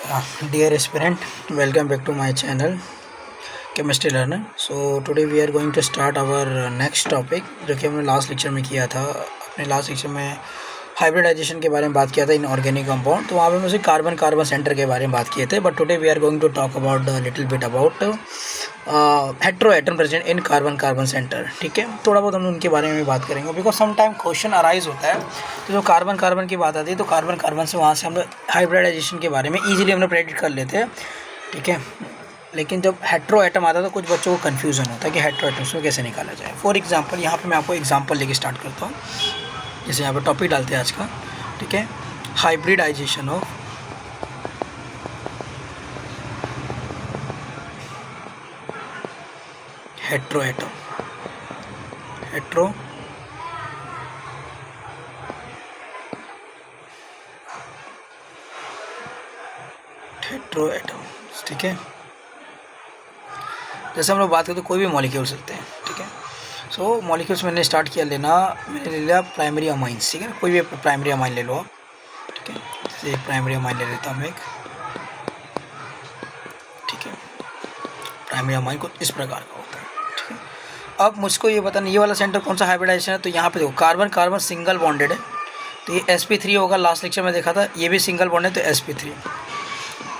Dear aspirant, welcome back to my channel Chemistry Learner. So today we are going to start our next topic जो कि हमने last lecture में किया था. अपने लास्ट लेक्चर में हाइब्रिडाइजेशन के बारे में बात किया था इन ऑर्गेनिक कंपाउंड. तो वहाँ पे मुझे कार्बन कार्बन सेंटर के बारे में बात किए थे. But today we are going to talk about little bit about hetero atom present in carbon carbon centre. ठीक है, थोड़ा बहुत हम उनके बारे में भी बात करेंगे because some time question arise होता है. तो जो कार्बन कार्बन की बात आती है तो कार्बन कार्बन से वहाँ से हम हाइब्रिडाइजेशन के बारे में ईजिली हम लोग प्रेडिक्ट कर लेते हैं. ठीक है, लेकिन जब हेट्रो एटम आता है तो कुछ बच्चों को कन्फ्यूज़न होता है कि हेट्रो एटम्स में कैसे निकाला जाए. फॉर एग्जांपल यहाँ पे मैं आपको एग्जांपल लेके स्टार्ट करता हूँ. जैसे यहाँ पे टॉपिक डालते हैं आज का. ठीक है, hybridisation of hetero atom. Hetero hetero atom. ठीक है, जैसे हम लोग बात करते हैं कोई भी मॉलिक्यूल्स होते हैं. ठीक है, सो मॉलिक्यूल्स मैंने स्टार्ट किया लेना. मैंने ले लिया प्राइमरी अमाइंस. ठीक है, कोई भी प्राइमरी अमाइन ले लो आप. ठीक है, जैसे एक प्राइमरी अमाइन ले लेता हूँ मैं एक. ठीक है, प्राइमरी अमाइन को इस प्रकार का होता है. ठीक है, अब मुझको ये बताना ये वाला सेंटर कौन सा हाइब्रिडाइजेशन है. तो यहाँ पे देखो कार्बन कार्बन सिंगल बॉन्डेड है तो ये sp3 होगा. लास्ट लेक्चर में देखा था ये भी सिंगल बॉन्ड है तो sp3.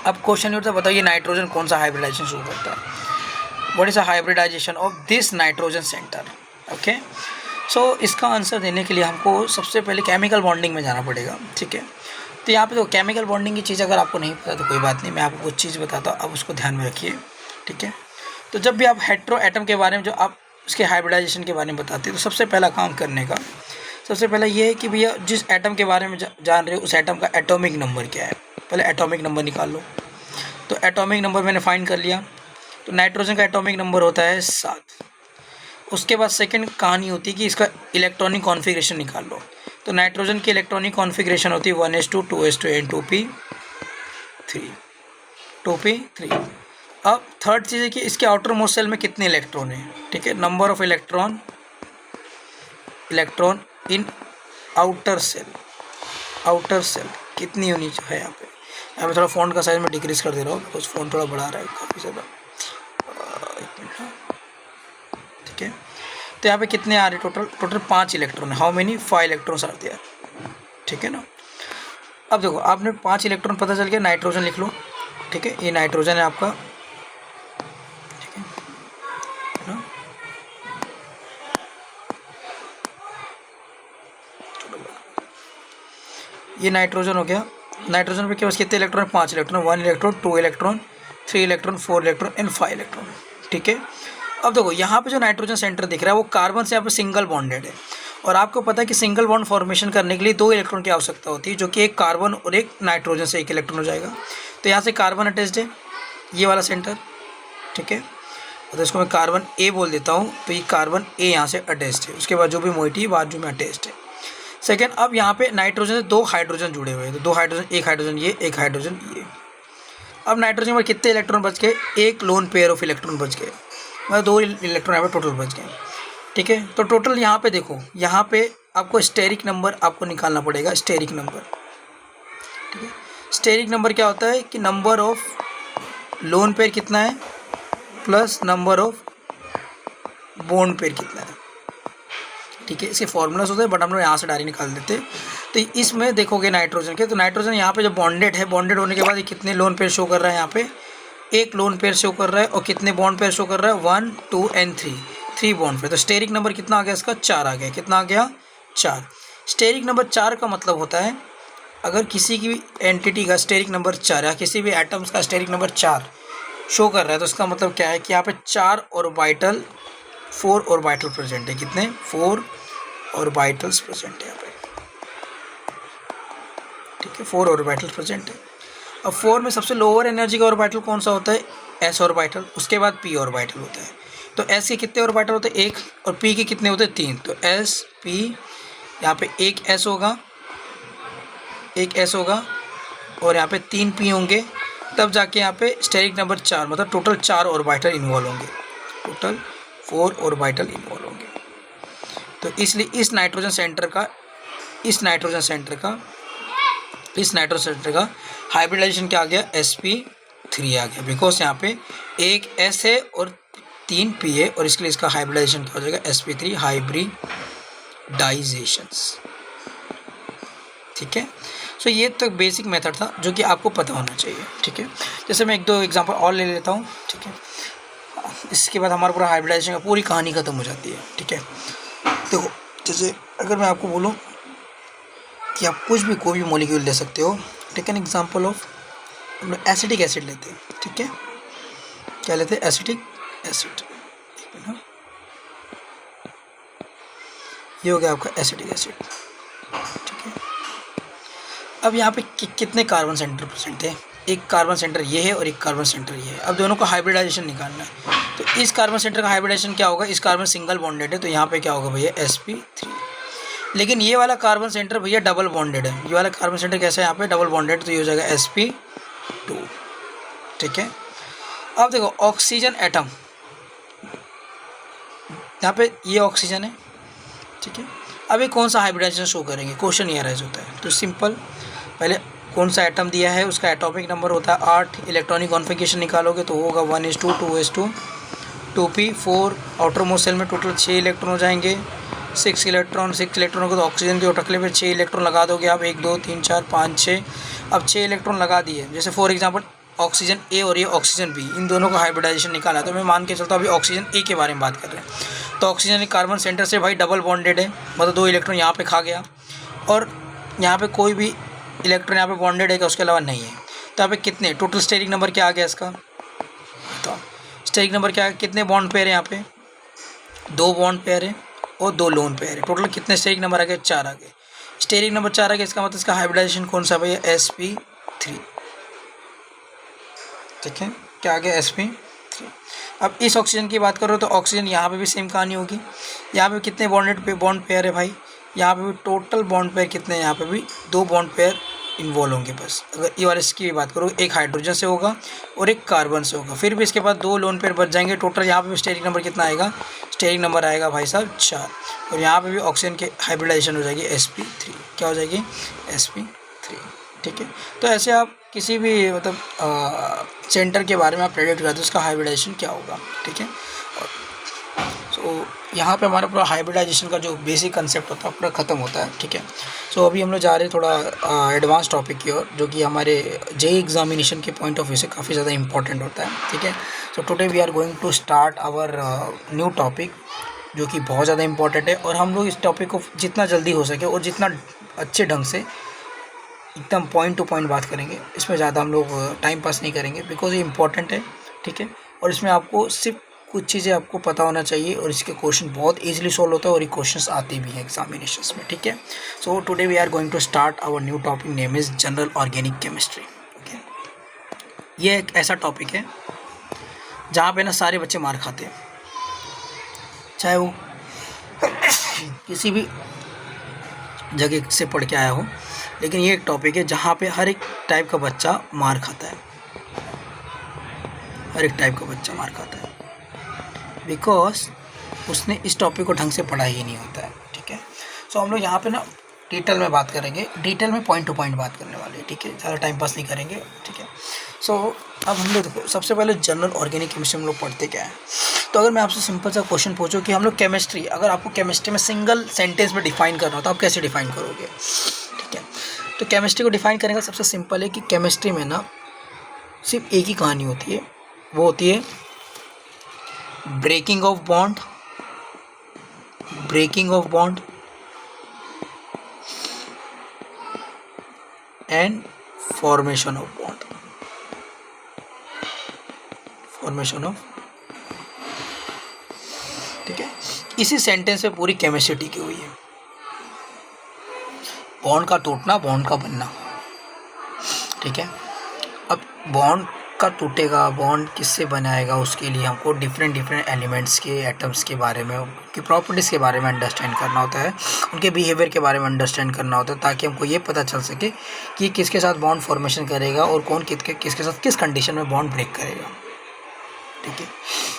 अब क्वेश्चन ये होता है बताओ ये नाइट्रोजन कौन सा हाइब्रिडाइजेशन शुरू करता है. What is a hybridisation of this nitrogen centre. Okay, so इसका आंसर देने के लिए हमको सबसे पहले केमिकल बॉन्डिंग में जाना पड़ेगा. ठीक है, तो यहाँ पे तो केमिकल बॉन्डिंग की चीज़ अगर आपको नहीं पता तो कोई बात नहीं, मैं आपको कुछ चीज़ बताता हूँ, अब उसको ध्यान में रखिए. ठीक है, तो जब भी आप हेट्रो एटम के बारे में जो आप उसके हाइब्रिडाइजेशन के बारे में बताते हैं तो सबसे पहला काम करने का सबसे पहला ये है कि भैया जिस एटम के बारे में जान रहे हो उस एटम का एटॉमिक नंबर क्या है. पहले एटॉमिक नंबर निकाल लो. तो एटॉमिक नंबर मैंने फाइंड कर लिया. तो नाइट्रोजन का एटॉमिक नंबर होता है 7. उसके बाद सेकंड कहानी होती है कि इसका इलेक्ट्रॉनिक कॉन्फ़िगरेशन निकाल लो. तो नाइट्रोजन की इलेक्ट्रॉनिक कॉन्फ़िगरेशन होती है 1s2 2s2 and 2p3. अब थर्ड चीज़ है कि इसके आउटर मोस्ट सेल में कितने इलेक्ट्रॉन हैं. ठीक है, number of electron in outer shell कितनी होनी चाहिए. यहाँ पे थोड़ा फ़ॉन्ट का साइज में डिक्रीज़ कर दे रहा हूँ बिकॉज फ़ॉन्ट थोड़ा बढ़ा रहा है काफ़ी ज़्यादा. एक मिनट. ठीक है, तो यहाँ पे कितने आ रहे टोटल 5 इलेक्ट्रॉन है. How many 5 electrons are there. ठीक है ना. अब देखो आपने 5 इलेक्ट्रॉन पता चल गया. नाइट्रोजन लिख लो. ठीक है, ये नाइट्रोजन है आपका. ठीक है ना, ये नाइट्रोजन हो गया. नाइट्रोजन पे के पास कितने electron 5 electron. 1 electron 2 electron 3 electron 4 electron and 5 electron. ठीक है, अब देखो यहाँ पे जो नाइट्रोजन सेंटर दिख रहा है वो कार्बन से यहाँ पे सिंगल बॉन्डेड है. और आपको पता है कि सिंगल बॉन्ड फॉर्मेशन करने के लिए 2 इलेक्ट्रॉन की आवश्यकता होती है जो कि एक कार्बन और एक नाइट्रोजन से 1 इलेक्ट्रॉन हो जाएगा. तो यहाँ से कार्बन अटैच्ड है ये वाला सेंटर. ठीक है, तो इसको मैं कार्बन ए बोल देता हूँ. तो ये कार्बन ए यहाँ से अटैच्ड है. उसके बाद जो भी मोइटी है बाजू में अटैच्ड है. सेकेंड, अब यहाँ पे नाइट्रोजन से 2 हाइड्रोजन जुड़े हुए हैं. तो 2 हाइड्रोजन, एक हाइड्रोजन ये, एक हाइड्रोजन ये. अब नाइट्रोजन में कितने इलेक्ट्रॉन बच गए. एक लोन पेयर ऑफ इलेक्ट्रॉन बच गए. मतलब 2 इलेक्ट्रॉन यहाँ पे टोटल बच गए. ठीक है, तो टोटल यहाँ पे देखो यहाँ पे आपको स्टेरिक नंबर आपको निकालना पड़ेगा. Steric number. ठीक है, स्टेरिक नंबर क्या होता है कि नंबर ऑफ लोन पेयर कितना है plus number of bond pair कितना है. ठीक है, इसके फॉर्मूलाज होते हैं बट हम लोग यहाँ से डायरेक्ट निकाल देते हैं. तो इसमें देखोगे नाइट्रोजन के, तो नाइट्रोजन यहाँ पे जो बॉन्डेड है, बॉन्डेड होने के बाद ये कितने लोन पेयर शो कर रहा है. यहाँ पे एक लोन पेयर शो कर रहा है. और कितने बॉन्ड पेयर शो कर रहा है 1 2 and 3 बॉन्ड पेयर. तो स्टेरिक नंबर कितना आ गया इसका 4 आ गया. कितना आ गया 4. स्टेरिक नंबर 4 का मतलब होता है अगर किसी की भी एंटिटी का स्टेरिक नंबर 4 या किसी भी एटम्स का स्टेरिक नंबर 4 शो कर रहा है तो इसका मतलब क्या है कि यहाँ पे 4 ऑर्बिटल प्रेजेंट है. कितने 4 ऑर्बिटल्स प्रेजेंट है यहाँ पे. ठीक है, 4 ऑर्बिटल्स प्रेजेंट है. अब 4 में सबसे लोअर एनर्जी का ऑर्बिटल कौन सा होता है s ऑर्बिटल. उसके बाद p ऑर्बिटल होता है. तो s के कितने ऑर्बिटल होते हैं 1 और p के कितने होते हैं 3. तो s p यहाँ पे एक s होगा और यहाँ पे 3 p होंगे. तब जाके यहाँ पे स्टेरिक नंबर 4 मतलब टोटल 4 ऑर्बिटल इन्वॉल्व होंगे. टोटल 4 ऑर्बिटल इन्वॉल्व होंगे. तो इसलिए इस नाइट्रोजन सेंटर का इस नाइट्रोजन सेंटर का हाइब्रिडाइजेशन क्या आ गया, sp3 आ गया, बिकॉज यहाँ पे एक s है और 3 p है, और इसके लिए इसका हाइब्रिडाइजेशन क्या हो जाएगा, sp3 हाइब्रिडाइजेशंस। ठीक है, सो ये तो बेसिक मेथड था जो कि आपको पता होना चाहिए। ठीक है, जैसे मैं 1-2 एग्जांपल और ले लेता हूँ। ठीक है, इसके बाद हमारा पूरा हाइब्रिडाइजेशन का पूरी कहानी खत्म हो जाती है। ठीक है, देखो जैसे अगर मैं आपको बोलूँ कि आप कुछ भी कोई भी मॉलिक्यूल ले सकते हो। टेक एन एग्जांपल ऑफ, हम लोग एसिटिक एसिड लेते हैं। ठीक है, क्या लेते हैं, एसिटिक एसिड। ये हो गया आपका एसिटिक एसिड। ठीक है, अब यहाँ पे कितने कार्बन सेंटर प्रेजेंट है, एक कार्बन सेंटर ये है और एक कार्बन सेंटर ये है। अब दोनों का हाइब्रिडाइजेशन निकालना है, तो इस कार्बन सेंटर का हाइब्रिडाइजेशन क्या होगा, इस कार्बन सिंगल बॉन्डेड है तो यहाँ पे क्या होगा भैया, sp3। लेकिन ये वाला कार्बन सेंटर भैया डबल बॉन्डेड है, ये वाला कार्बन सेंटर कैसा है, यहाँ पे डबल बॉन्डेड, तो ये हो जाएगा sp2। ठीक है, अब देखो ऑक्सीजन एटम, यहाँ पे ये ऑक्सीजन है। ठीक है, अब ये कौन सा हाइब्रिडाइजेशन शो करेंगे, क्वेश्चन ये राइज होता है। तो सिंपल, पहले कौन सा एटम दिया है, उसका एटॉमिक नंबर होता है 8, इलेक्ट्रॉनिक कॉन्फ़िगरेशन निकालोगे तो होगा 1:2, 2:2, 2p, 4 आउटर मोस्ट सेल में टोटल 6 इलेक्ट्रॉन हो जाएंगे। 6 इलेक्ट्रॉनों को तो ऑक्सीजन के टकले पे 6 इलेक्ट्रॉन लगा दोगे आप, 1 2 3 4 5 6। अब 6 इलेक्ट्रॉन लगा दिए, जैसे फॉर एग्जांपल ऑक्सीजन ए और ये ऑक्सीजन बी, इन दोनों का हाइब्रिडाइजेशन निकाला, तो मैं मान के चलता हूँ अभी ऑक्सीजन ए के बारे में बात कर रहे हैं। तो ऑक्सीजन कार्बन सेंटर से भाई डबल बॉन्डेड है, मतलब 2 इलेक्ट्रॉन यहाँ पे खा गया, और यहाँ पे कोई भी इलेक्ट्रॉन यहाँ पे बॉन्डेड है क्या, उसके अलावा नहीं है। तो यहाँ पे कितने टोटल स्टेरिक नंबर क्या आ गया इसका, तो स्टेरिक नंबर क्या है, कितने बॉन्ड पेयर है, यहाँ पे 2 बॉन्ड पेयर है और 2 लोन पेयर है। टोटल कितने स्टेरिक नंबर आ गए, 4 आ गए। स्टेरिक नंबर 4 आ गया, इसका मतलब इसका हाइब्रिडाइजेशन कौन सा भैया, sp3। ठीक है, क्या आ गया, sp3। अब इस ऑक्सीजन की बात करो तो ऑक्सीजन यहाँ पे भी सेम कहानी होगी। यहाँ पे कितने बॉन्ड पेयर है भाई, यहाँ पे भी टोटल बॉन्ड पेयर कितने हैं, यहाँ पे भी 2 बॉन्ड पेयर इन्वॉल्व होंगे बस। अगर ये वाले इसकी बात करो, एक हाइड्रोजन से होगा और एक कार्बन से होगा, फिर भी इसके बाद 2 लोन पेयर बच जाएंगे। टोटल यहाँ पे भी स्टेरिक नंबर कितना आएगा, स्टेरिक नंबर आएगा भाई साहब 4, और यहाँ पे भी ऑक्सीजन के हाइब्रिडाइजेशन हो जाएगी sp3। क्या हो जाएगी, sp3। ठीक है, तो ऐसे आप किसी भी मतलब सेंटर के बारे में आप प्रेडिक्ट करते हो उसका हाइब्रिडाइजेशन क्या होगा। ठीक है, सो यहाँ पे हमारा पूरा हाइब्रिडाइजेशन का जो बेसिक कंसेप्ट होता है पूरा ख़त्म होता है। ठीक है, सो अभी हम लोग जा रहे हैं थोड़ा एडवांस टॉपिक की ओर, जो कि हमारे जेईई एग्जामिनेशन के पॉइंट ऑफ व्यू से काफ़ी ज़्यादा इंपॉर्टेंट होता है। ठीक है, so today we are going to start our new topic, जो कि बहुत ज़्यादा इंपॉर्टेंट है, और हम लोग इस टॉपिक को जितना जल्दी हो सके और जितना अच्छे ढंग से एकदम पॉइंट टू पॉइंट बात करेंगे। इसमें ज़्यादा हम लोग टाइम पास नहीं करेंगे, बिकॉज ये इंपॉर्टेंट है। ठीक है, और इसमें आपको सिर्फ कुछ चीज़ें आपको पता होना चाहिए, और इसके क्वेश्चन बहुत इजीली सॉल्व होता है, और ये क्वेश्चंस आते भी हैं एग्जामिनेशंस में। ठीक है, so today we are going to start our new topic, name is general organic chemistry. Okay, ये एक ऐसा टॉपिक है जहाँ पे ना सारे बच्चे मार खाते हैं, चाहे वो किसी भी जगह से पढ़ के आया हो, लेकिन ये एक टॉपिक है जहाँ पे हर एक टाइप का बच्चा मार खाता है, हर एक टाइप का बच्चा मार खाता है, बिकॉज उसने इस टॉपिक को ढंग से पढ़ा ही नहीं होता है। ठीक है, सो हम लोग यहाँ पे ना डिटेल में बात करेंगे, डिटेल में पॉइंट टू पॉइंट बात करने वाले हैं। ठीक है, ज़्यादा टाइम पास नहीं करेंगे। ठीक है, सो अब हम लोग देखो, सबसे पहले जनरल ऑर्गेनिक केमिस्ट्री हम लोग पढ़ते क्या है। तो अगर मैं आपसे सिंपल सा क्वेश्चन पूछूं कि हम लोग केमिस्ट्री, अगर आपको केमिस्ट्री में सिंगल सेंटेंस में डिफाइन करना हो तो आप कैसे डिफाइन करोगे। ठीक है, तो केमिस्ट्री को डिफाइन करने का सबसे सिंपल है कि केमिस्ट्री में ना सिर्फ एक ही कहानी होती है, वो होती है breaking of bond, and formation of bond, ठीक है, इसी सेंटेंस में पूरी केमिस्ट्री टिकी हुई है। बॉन्ड का टूटना, बॉन्ड का बनना। ठीक है, अब बॉन्ड का टूटेगा, बॉन्ड किससे बनाएगा, उसके लिए हमको डिफरेंट एलिमेंट्स के, एटम्स के बारे में, उनकी प्रॉपर्टीज़ के बारे में अंडरस्टैंड करना होता है, उनके बिहेवियर के बारे में अंडरस्टैंड करना होता है, ताकि हमको ये पता चल सके कि किसके साथ बॉन्ड फॉर्मेशन करेगा और कौन किसके साथ किस कंडीशन में बॉन्ड ब्रेक करेगा। ठीक है,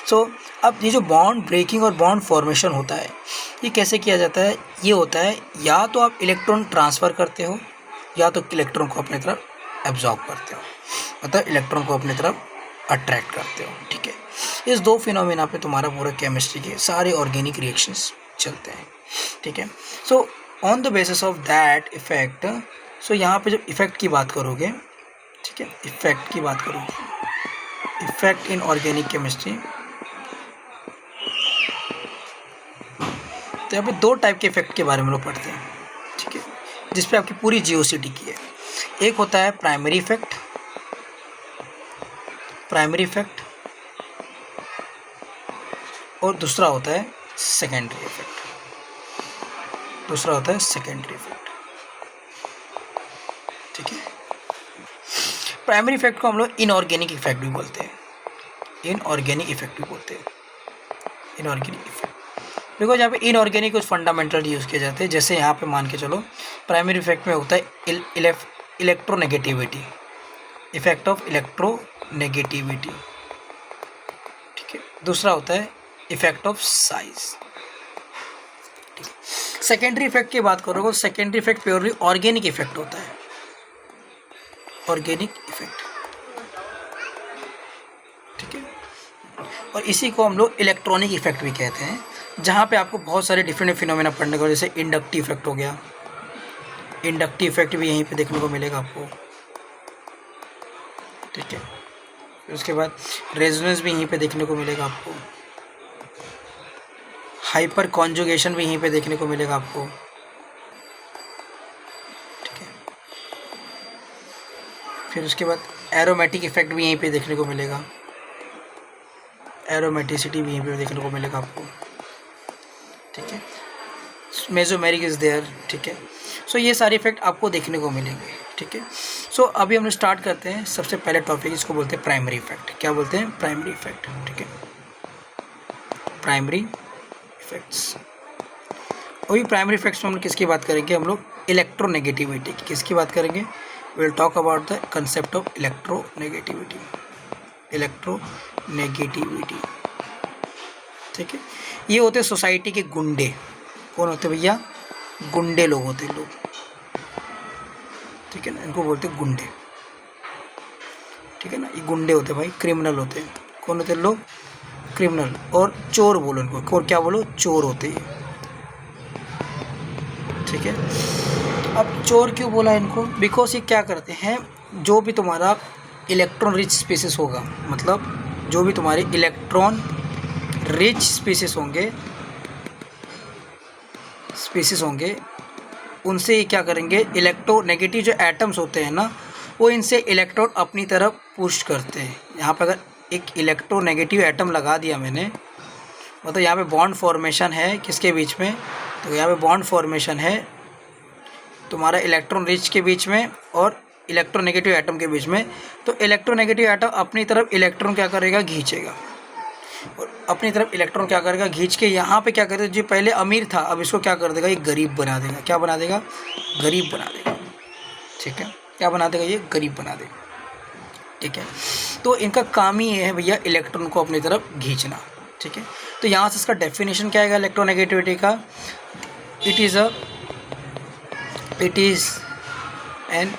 सो अब ये जो बॉन्ड ब्रेकिंग और बॉन्ड फॉर्मेशन होता है, ये कैसे किया जाता है, ये होता है या तो आप इलेक्ट्रॉन ट्रांसफ़र करते हो, या तो इलेक्ट्रॉन को अपनी तरफ एब्जॉर्ब करते हो, मतलब इलेक्ट्रॉन को अपनी तरफ अट्रैक्ट करते हो, ठीक है। इस दो फिनोमेना पे तुम्हारा पूरा केमिस्ट्री के सारे ऑर्गेनिक रिएक्शंस चलते हैं, ठीक है। So on the basis of that effect, so यहाँ पे जब इफेक्ट की बात करोगे, ठीक है, इफेक्ट की बात करोगे, इफेक्ट इन ऑर्गेनिक केमिस्ट्री, तो यहाँ पे दो टाइप के इफेक्ट के बारे में लोग पढ़ते हैं, ठीक है, जिस पे आपकी पूरी जीओसीटी की है। एक होता है प्राइमरी इफेक्ट, प्राइमरी इफेक्ट, और दूसरा होता है सेकेंडरी इफेक्ट, दूसरा होता है सेकेंडरी इफेक्ट, ठीक है। प्राइमरी इफेक्ट को हम लोग इनऑर्गेनिक इफेक्ट भी बोलते हैं, इनऑर्गेनिक इफेक्ट भी बोलते हैं, इनऑर्गेनिक इफेक्ट, बिकॉज यहाँ पे इनऑर्गेनिक कुछ फंडामेंटल यूज़ किए जाते हैं। जैसे यहाँ पे मान के चलो प्राइमरी इफेक्ट में होता है इलेक्ट्रोनेगेटिविटी, इफेक्ट ऑफ इलेक्ट्रोनेगेटिविटी, ठीक है। दूसरा होता है इफेक्ट ऑफ साइज, ठीक है। सेकेंडरी इफेक्ट की बात करोगे, secondary effect purely organic effect होता है, ऑर्गेनिक इफेक्ट, ठीक है। और इसी को हम लोग इलेक्ट्रॉनिक इफेक्ट भी कहते हैं, जहाँ पे आपको बहुत सारे डिफरेंट फिनोमेना पढ़ने को, जैसे इंडक्टिव इफेक्ट हो गया, इंडक्टिव इफेक्ट भी यहीं पे देखने को मिलेगा आपको, ठीक है। फिर उसके बाद रेजोनेंस भी यहीं पे देखने को मिलेगा आपको, हाइपर कॉन्जुगेशन भी यहीं पे देखने को मिलेगा आपको, ठीक है। फिर उसके बाद एरोमेटिक इफेक्ट भी यहीं पे देखने को मिलेगा, एरोमेटिसिटी भी यहीं पे देखने को मिलेगा आपको, ठीक है। मेसोमेरिक इज देयर, ठीक है। सो ये सारे इफेक्ट आपको देखने को मिलेंगे, ठीक है। सो अभी हम लोग स्टार्ट करते हैं। सबसे पहले टॉपिक इसको बोलते हैं प्राइमरी इफेक्ट। क्या बोलते हैं? प्राइमरी इफेक्ट, ठीक है, प्राइमरी इफेक्ट्स। वही प्राइमरी इफेक्ट्स में हम लोग किसकी बात करेंगे? हम लोग इलेक्ट्रोनेगेटिविटी की। किसकी बात करेंगे? Will talk about the concept of electronegativity, electronegativity, ठीक है। ये होते हैं सोसाइटी के गुंडे। कौन होते भैया? गुंडे लोग होते हैं, लोग, ठीक है ना, इनको बोलते हैं गुंडे, ठीक है ना। ये गुंडे होते हैं भाई, क्रिमिनल होते हैं। कौन होते हैं लोग? क्रिमिनल। और चोर बोलो इनको, और क्या बोलो? चोर होते हैं, ठीक है। अब चोर क्यों बोला इनको? बिकॉज ये क्या करते हैं, जो भी तुम्हारा इलेक्ट्रॉन रिच स्पीसीज होगा, मतलब जो भी तुम्हारे इलेक्ट्रॉन रिच स्पीसीज होंगे, उनसे ये क्या करेंगे, इलेक्ट्रोनेगेटिव जो एटम्स होते हैं ना, वो इनसे इलेक्ट्रॉन अपनी तरफ पुश करते हैं। यहाँ पर अगर एक इलेक्ट्रोनेगेटिव एटम लगा दिया मैंने, मतलब यहाँ पे बॉन्ड फॉर्मेशन है किसके बीच में? तो यहाँ पे बॉन्ड फॉर्मेशन है तुम्हारा इलेक्ट्रॉन रिच के बीच में और इलेक्ट्रोनेगेटिव एटम के बीच में। तो इलेक्ट्रोनेगेटिव एटम अपनी तरफ इलेक्ट्रॉन क्या करेगा? खींचेगा, और अपनी तरफ इलेक्ट्रॉन क्या करेगा? खींच के यहाँ पे क्या करेगा? जो पहले अमीर था, अब इसको क्या कर देगा? ये गरीब बना देगा। क्या बना देगा? गरीब बना देगा, ठीक है। क्या बना देगा? ये गरीब बना देगा, ठीक है। तो इनका काम ही है भैया इलेक्ट्रॉन को अपनी तरफ खींचना, ठीक है। तो यहाँ से इसका डेफिनेशन क्या आएगा इलेक्ट्रोनेगेटिविटी का? It is an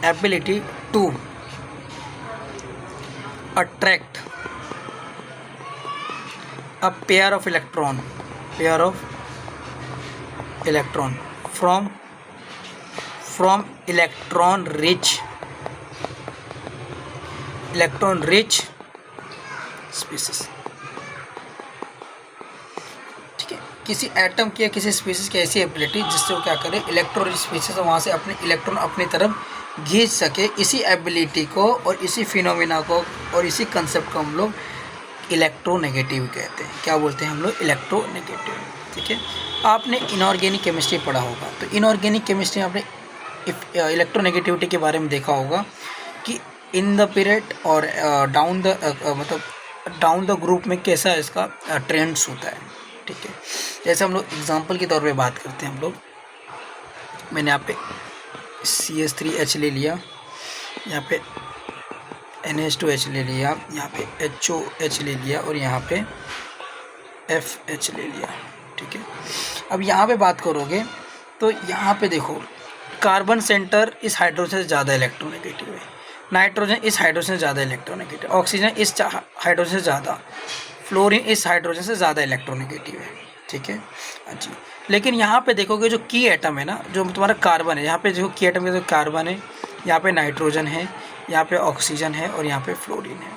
ability to attract a pair of electron from electron rich species, ठीक है। किसी एटम की या किसी स्पीसीज की ऐसी एबिलिटी जिससे वो क्या करे, इलेक्ट्रॉन रिच स्पीसीज वहाँ से अपने इलेक्ट्रॉन अपनी तरफ खींच सके। इसी एबिलिटी को और इसी फिनोमिना को और इसी कंसेप्ट को हम लोग इलेक्ट्रोनेगेटिव कहते हैं। क्या बोलते हैं हम लोग? इलेक्ट्रोनेगेटिव, ठीक है। आपने इनऑर्गेनिक केमिस्ट्री पढ़ा होगा, तो इनऑर्गेनिक केमिस्ट्री में आपने इलेक्ट्रोनेगेटिविटी के बारे में देखा होगा कि इन द पीरियड और डाउन द ग्रुप में कैसा इसका ट्रेंड्स होता है, ठीक है। जैसे हम लोग एग्जांपल के तौर पे बात करते हैं, हम लोग, मैंने यहाँ पे CH3H ले लिया, यहाँ पे NH2H ले लिया, यहाँ पे HOH ले लिया और यहाँ पे FH ले लिया, ठीक है। अब यहाँ पे बात करोगे तो यहाँ पे देखो कार्बन सेंटर इस हाइड्रोजन से ज़्यादा इलेक्ट्रोनेगेटिव है, नाइट्रोजन इस हाइड्रोजन से ज़्यादा इलेक्ट्रोनेगेटिव, ऑक्सीजन इस हाइड्रोजन से ज़्यादा, फ्लोरीन इस हाइड्रोजन से ज़्यादा इलेक्ट्रोनेगेटिव है, ठीक है। अच्छा, लेकिन यहाँ पे देखोगे जो की एटम है ना, जो तुम्हारा कार्बन है, यहाँ पे जो की एटम के जो कार्बन है, यहाँ पे नाइट्रोजन है, यहाँ पे ऑक्सीजन है और यहाँ पे फ्लोरीन है।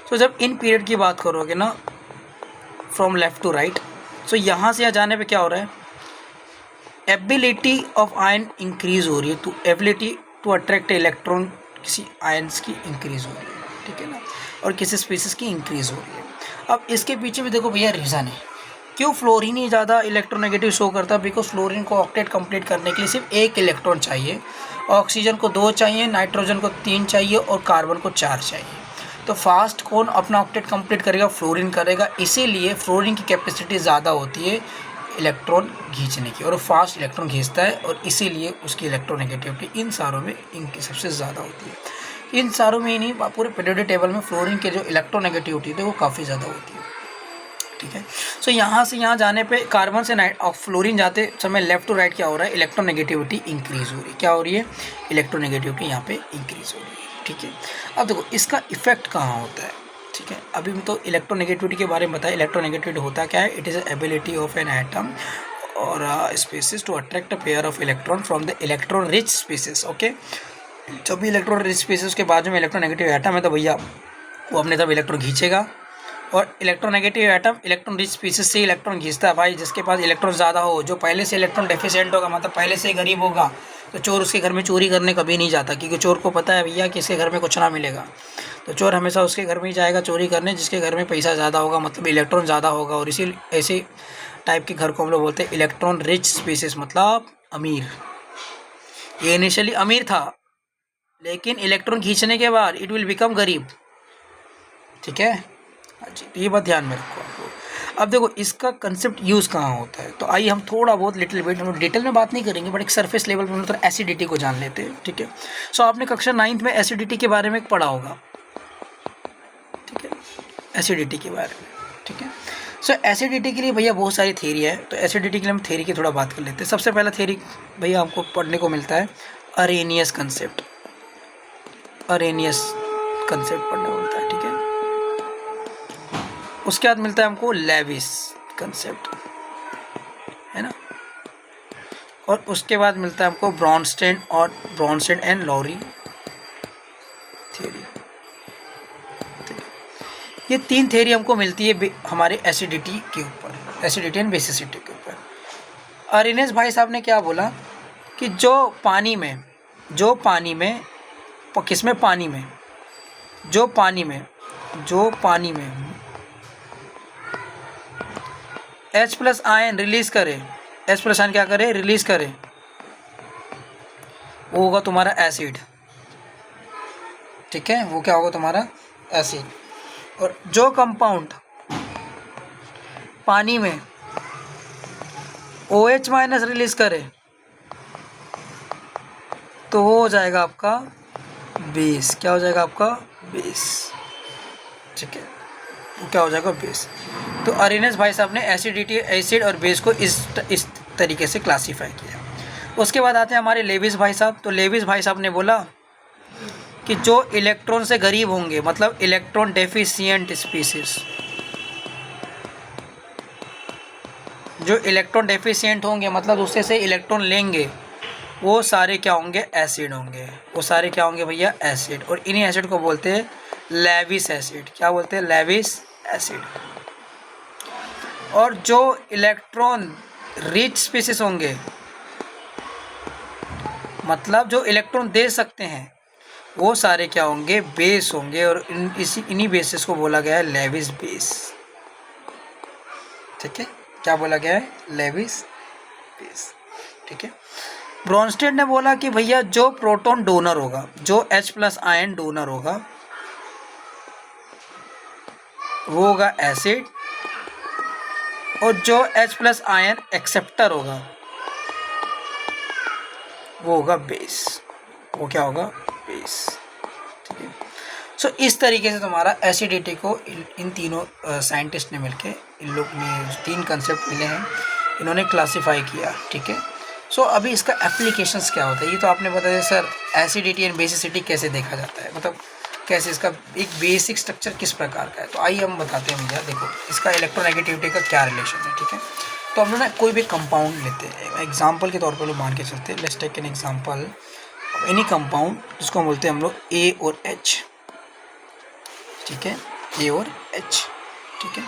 तो जब इन पीरियड की बात करोगे ना फ्रॉम लेफ्ट टू राइट, सो यहाँ से यहाँ जाने पे क्या हो रहा है, एबिलिटी ऑफ आयन इंक्रीज हो रही है, तो एबिलिटी टू अट्रैक्ट इलेक्ट्रॉन किसी आयन्स की इंक्रीज हो रही है, ठीक है ना, और किसी स्पीसीज की इंक्रीज हो रही है। अब इसके पीछे भी देखो भैया रीज़न है क्यों फ्लोरीन ही ज़्यादा इलेक्ट्रोनेगेटिव शो करता है, बिकॉज फ्लोरीन को ऑक्टेट कंप्लीट करने के लिए सिर्फ 1 इलेक्ट्रॉन चाहिए, ऑक्सीजन को 2 चाहिए, नाइट्रोजन को 3 चाहिए और कार्बन को 4 चाहिए। तो फास्ट कौन अपना ऑक्टेट कंप्लीट करेगा, फ्लोरीन करेगा, इसीलिए फ्लोरीन की कैपेसिटी ज़्यादा होती है इलेक्ट्रॉन खींचने की, और फास्ट इलेक्ट्रॉन खींचता है, और इसीलिए उसकी इलेक्ट्रोनेगेटिविटी इन सारों में इनकी सबसे ज़्यादा होती है। इन सारों में ही नहीं, पूरे पीरियोडिक टेबल में फ्लोरीन के जो इलेक्ट्रोनेगेटिविटी है वो काफ़ी ज़्यादा होती है, ठीक है। सो यहाँ से यहाँ जाने पे कार्बन से फ्लोरीन जाते समय लेफ्ट टू राइट क्या हो रहा है, इलेक्ट्रोनेगेटिविटी इंक्रीज हो रही है, क्या हो रही है, इलेक्ट्रोनेगेटिविटी यहाँ पे इंक्रीज हो रही है, ठीक है। अब देखो इसका इफेक्ट कहाँ होता है, ठीक है। अभी हम तो इलेक्ट्रोनेगेटिविटी के बारे में बताया, इलेक्ट्रोनेगेटिविटी होता क्या है, it is ability of an atom और species to attract a pair of electron from the electron rich species, okay. जब भी इलेक्ट्रॉन रिच स्पीसीज के बाद में इलेक्ट्रोनेगेटिव एटम है तो भैया वो अपने तब इलेक्ट्रॉन खींचेगा, और electronegative atom electron rich species से इलेक्ट्रॉन खींचता है भाई, जिसके पास इलेक्ट्रॉन ज़्यादा हो, जो पहले से इलेक्ट्रॉन डेफिशिएंट होगा, मतलब पहले से गरीब होगा, तो चोर उसके घर में चोरी करने कभी नहीं जाता, क्योंकि चोर को पता है भैया कि इसके घर में कुछ ना मिलेगा, तो चोर हमेशा उसके घर में ही जाएगा चोरी करने जिसके घर में पैसा ज़्यादा होगा, मतलब इलेक्ट्रॉन ज़्यादा होगा। और इसी ऐसे टाइप के घर को हम लोग बोलते हैं इलेक्ट्रॉन रिच स्पीसीज, मतलब अमीर। ये इनिशियली अमीर था, लेकिन इलेक्ट्रॉन खींचने के बाद इट विल बिकम गरीब, ठीक है। अच्छा, तो ये बात ध्यान में रखो आप लोग। अब देखो इसका कंसेप्ट यूज़ कहाँ होता है, तो आइए हम थोड़ा बहुत लिटिल बिट, हम डिटेल में बात नहीं करेंगे, बट एक सरफेस लेवल पर हम थोड़ा एसिडिटी को जान लेते हैं, ठीक है। सो आपने कक्षा 9th में एसिडिटी के बारे में पढ़ा होगा, ठीक है, एसिडिटी के बारे में, ठीक है। सो एसिडिटी के लिए भैया बहुत सारी थ्योरी है, तो एसिडिटी के लिए हम थ्योरी की थोड़ा बात कर लेते हैं। सबसे पहला थ्योरी भैया हमको पढ़ने को मिलता है अरेनियस कंसेप्ट, अरेनियस कंसेप्ट पढ़ने को मिलता है, ठीक है। उसके बाद मिलता है हमको लेविस कंसेप्ट, है ना, और उसके बाद मिलता है हमको ब्रॉन्स्टेन और ब्रॉन्स्टेन एंड लॉरी थ्योरी। ये 3 थ्योरी हमको मिलती है हमारे एसिडिटी के ऊपर, एसिडिटी एंड बेसिसिटी के ऊपर। अरेनियस भाई साहब ने क्या बोला कि जो पानी में किसमें, पानी में, जो पानी में H+ आयन रिलीज करे, H+ आयन क्या करे, रिलीज करे, वो होगा तुम्हारा एसिड, ठीक है, वो क्या होगा तुम्हारा एसिड। और जो कंपाउंड पानी में OH- रिलीज करे तो वो हो जाएगा आपका बेस, क्या हो जाएगा आपका बेस, ठीक है, वो क्या हो जाएगा बेस। तो अरेनियस भाई साहब ने एसिडिटी, एसिड और बेस को इस तरीके से क्लासीफाई किया। उसके बाद आते हैं हमारे लेविस भाई साहब। तो लेविस भाई साहब ने बोला कि जो इलेक्ट्रॉन से गरीब होंगे, मतलब इलेक्ट्रॉन डेफिशिएंट स्पीसीज, जो इलेक्ट्रॉन डेफिशिएंट होंगे मतलब उससे से इलेक्ट्रॉन लेंगे, वो सारे क्या होंगे, एसिड होंगे, वो सारे क्या होंगे भैया, एसिड। और इन्हीं एसिड को बोलते हैं लेविस एसिड, क्या बोलते हैं, लेविस एसिड। और जो इलेक्ट्रॉन रिच स्पीसीज होंगे, मतलब जो इलेक्ट्रॉन दे सकते हैं, वो सारे क्या होंगे, बेस होंगे। और इन्हीं बेसिस को बोला गया है लेविस बेस, ठीक है, क्या बोला गया है, लेविस बेस, ठीक है। ब्रॉन्स्टेड ने बोला कि भैया जो प्रोटॉन डोनर होगा, जो H+ आयन डोनर होगा, वो होगा एसिड, और जो H+ आयन एक्सेप्टर होगा वो होगा बेस, वो क्या होगा, बेस, ठीक है। सो इस तरीके से तुम्हारा एसिडिटी को इन तीनों साइंटिस्ट ने मिलके, इन लोग ने 3 कंसेप्ट मिले हैं, इन्होंने क्लासीफाई किया, ठीक है। सो अभी इसका एप्लीकेशंस क्या होता है, ये तो आपने बताया सर एसिडिटी एंड बेसिसिटी कैसे देखा जाता है, मतलब कैसे इसका एक बेसिक स्ट्रक्चर किस प्रकार का है। तो आइए हम बताते हैं भैया, देखो इसका इलेक्ट्रोनेगेटिविटी का क्या रिलेशन है, ठीक है। तो हम लोग ना कोई भी कंपाउंड लेते हैं, एग्जाम्पल के तौर पर लोग मान के चलते हैं, let's take an example any compound जिसको हम बोलते हैं हम लोग ए और एच, ठीक है, ए और एच, ठीक है।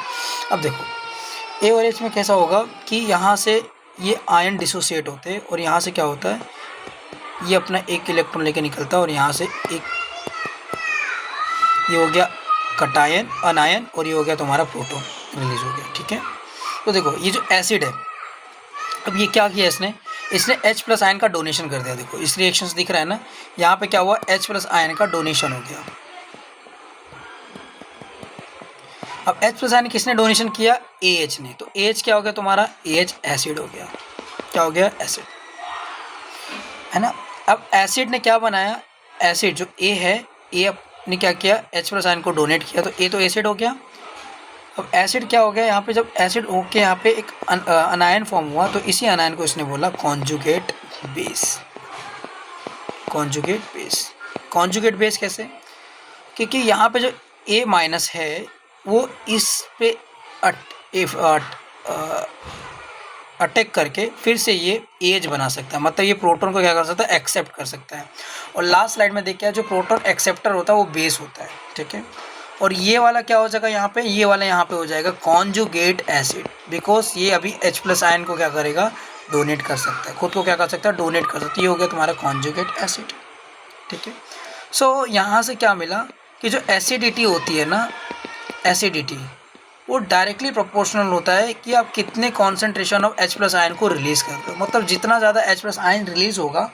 अब देखो ए और एच में कैसा होगा कि यहाँ से ये आयन डिसोसिएट होते हैं और यहाँ से क्या होता है, ये अपना एक इलेक्ट्रॉन लेके निकलता है और यहाँ से एक, ये हो गया कटायन अनायन और ये हो गया तुम्हारा प्रोटॉन रिलीज हो गया, ठीक है। तो देखो ये जो एसिड है, अब ये क्या किया इसने H प्लस आयन का डोनेशन कर दिया। देखो इस रिएक्शन दिख रहा है ना, यहाँ पे क्या हुआ, H प्लस आयन का डोनेशन हो गया। अब H प्लस आयन किसने डोनेशन किया, AH ने, तो AH क्या हो गया तुम्हारा, AH एसिड हो गया, क्या हो गया, एसिड, है ना। अब एसिड ने क्या बनाया, एसिड जो A है, A ने क्या किया, H प्लस आयन को डोनेट किया, तो A तो एसिड हो गया। अब एसिड क्या हो गया यहाँ पे, जब एसिड होके यहाँ पे एक अनायन फॉर्म हुआ, तो इसी अनायन को इसने बोला conjugate base. Conjugate base, conjugate base कैसे, क्योंकि यहाँ पे जो A माइनस है वो इस पे अटैक करके फिर से ये एज बना सकता है, मतलब ये प्रोटॉन को क्या कर सकता है, एक्सेप्ट कर सकता है। और लास्ट स्लाइड में देखिए जो प्रोटॉन एक्सेप्टर होता है वो बेस होता है, ठीक है। और ये वाला क्या हो जाएगा यहाँ पे, ये वाला यहाँ पे हो जाएगा कॉन्जुगेट एसिड, बिकॉज ये अभी H प्लस आयन को क्या करेगा, डोनेट कर सकता है, खुद को क्या कर सकता है, डोनेट कर सकता है। ये हो गया तुम्हारा कॉन्जुगेट एसिड, ठीक है। सो यहाँ से क्या मिला कि जो एसिडिटी होती है ना, एसिडिटी वो डायरेक्टली प्रोपोर्शनल होता है कि आप कितने concentration of H plus ion को रिलीज़ करते हो, मतलब जितना ज़्यादा H प्लस आयन रिलीज़ होगा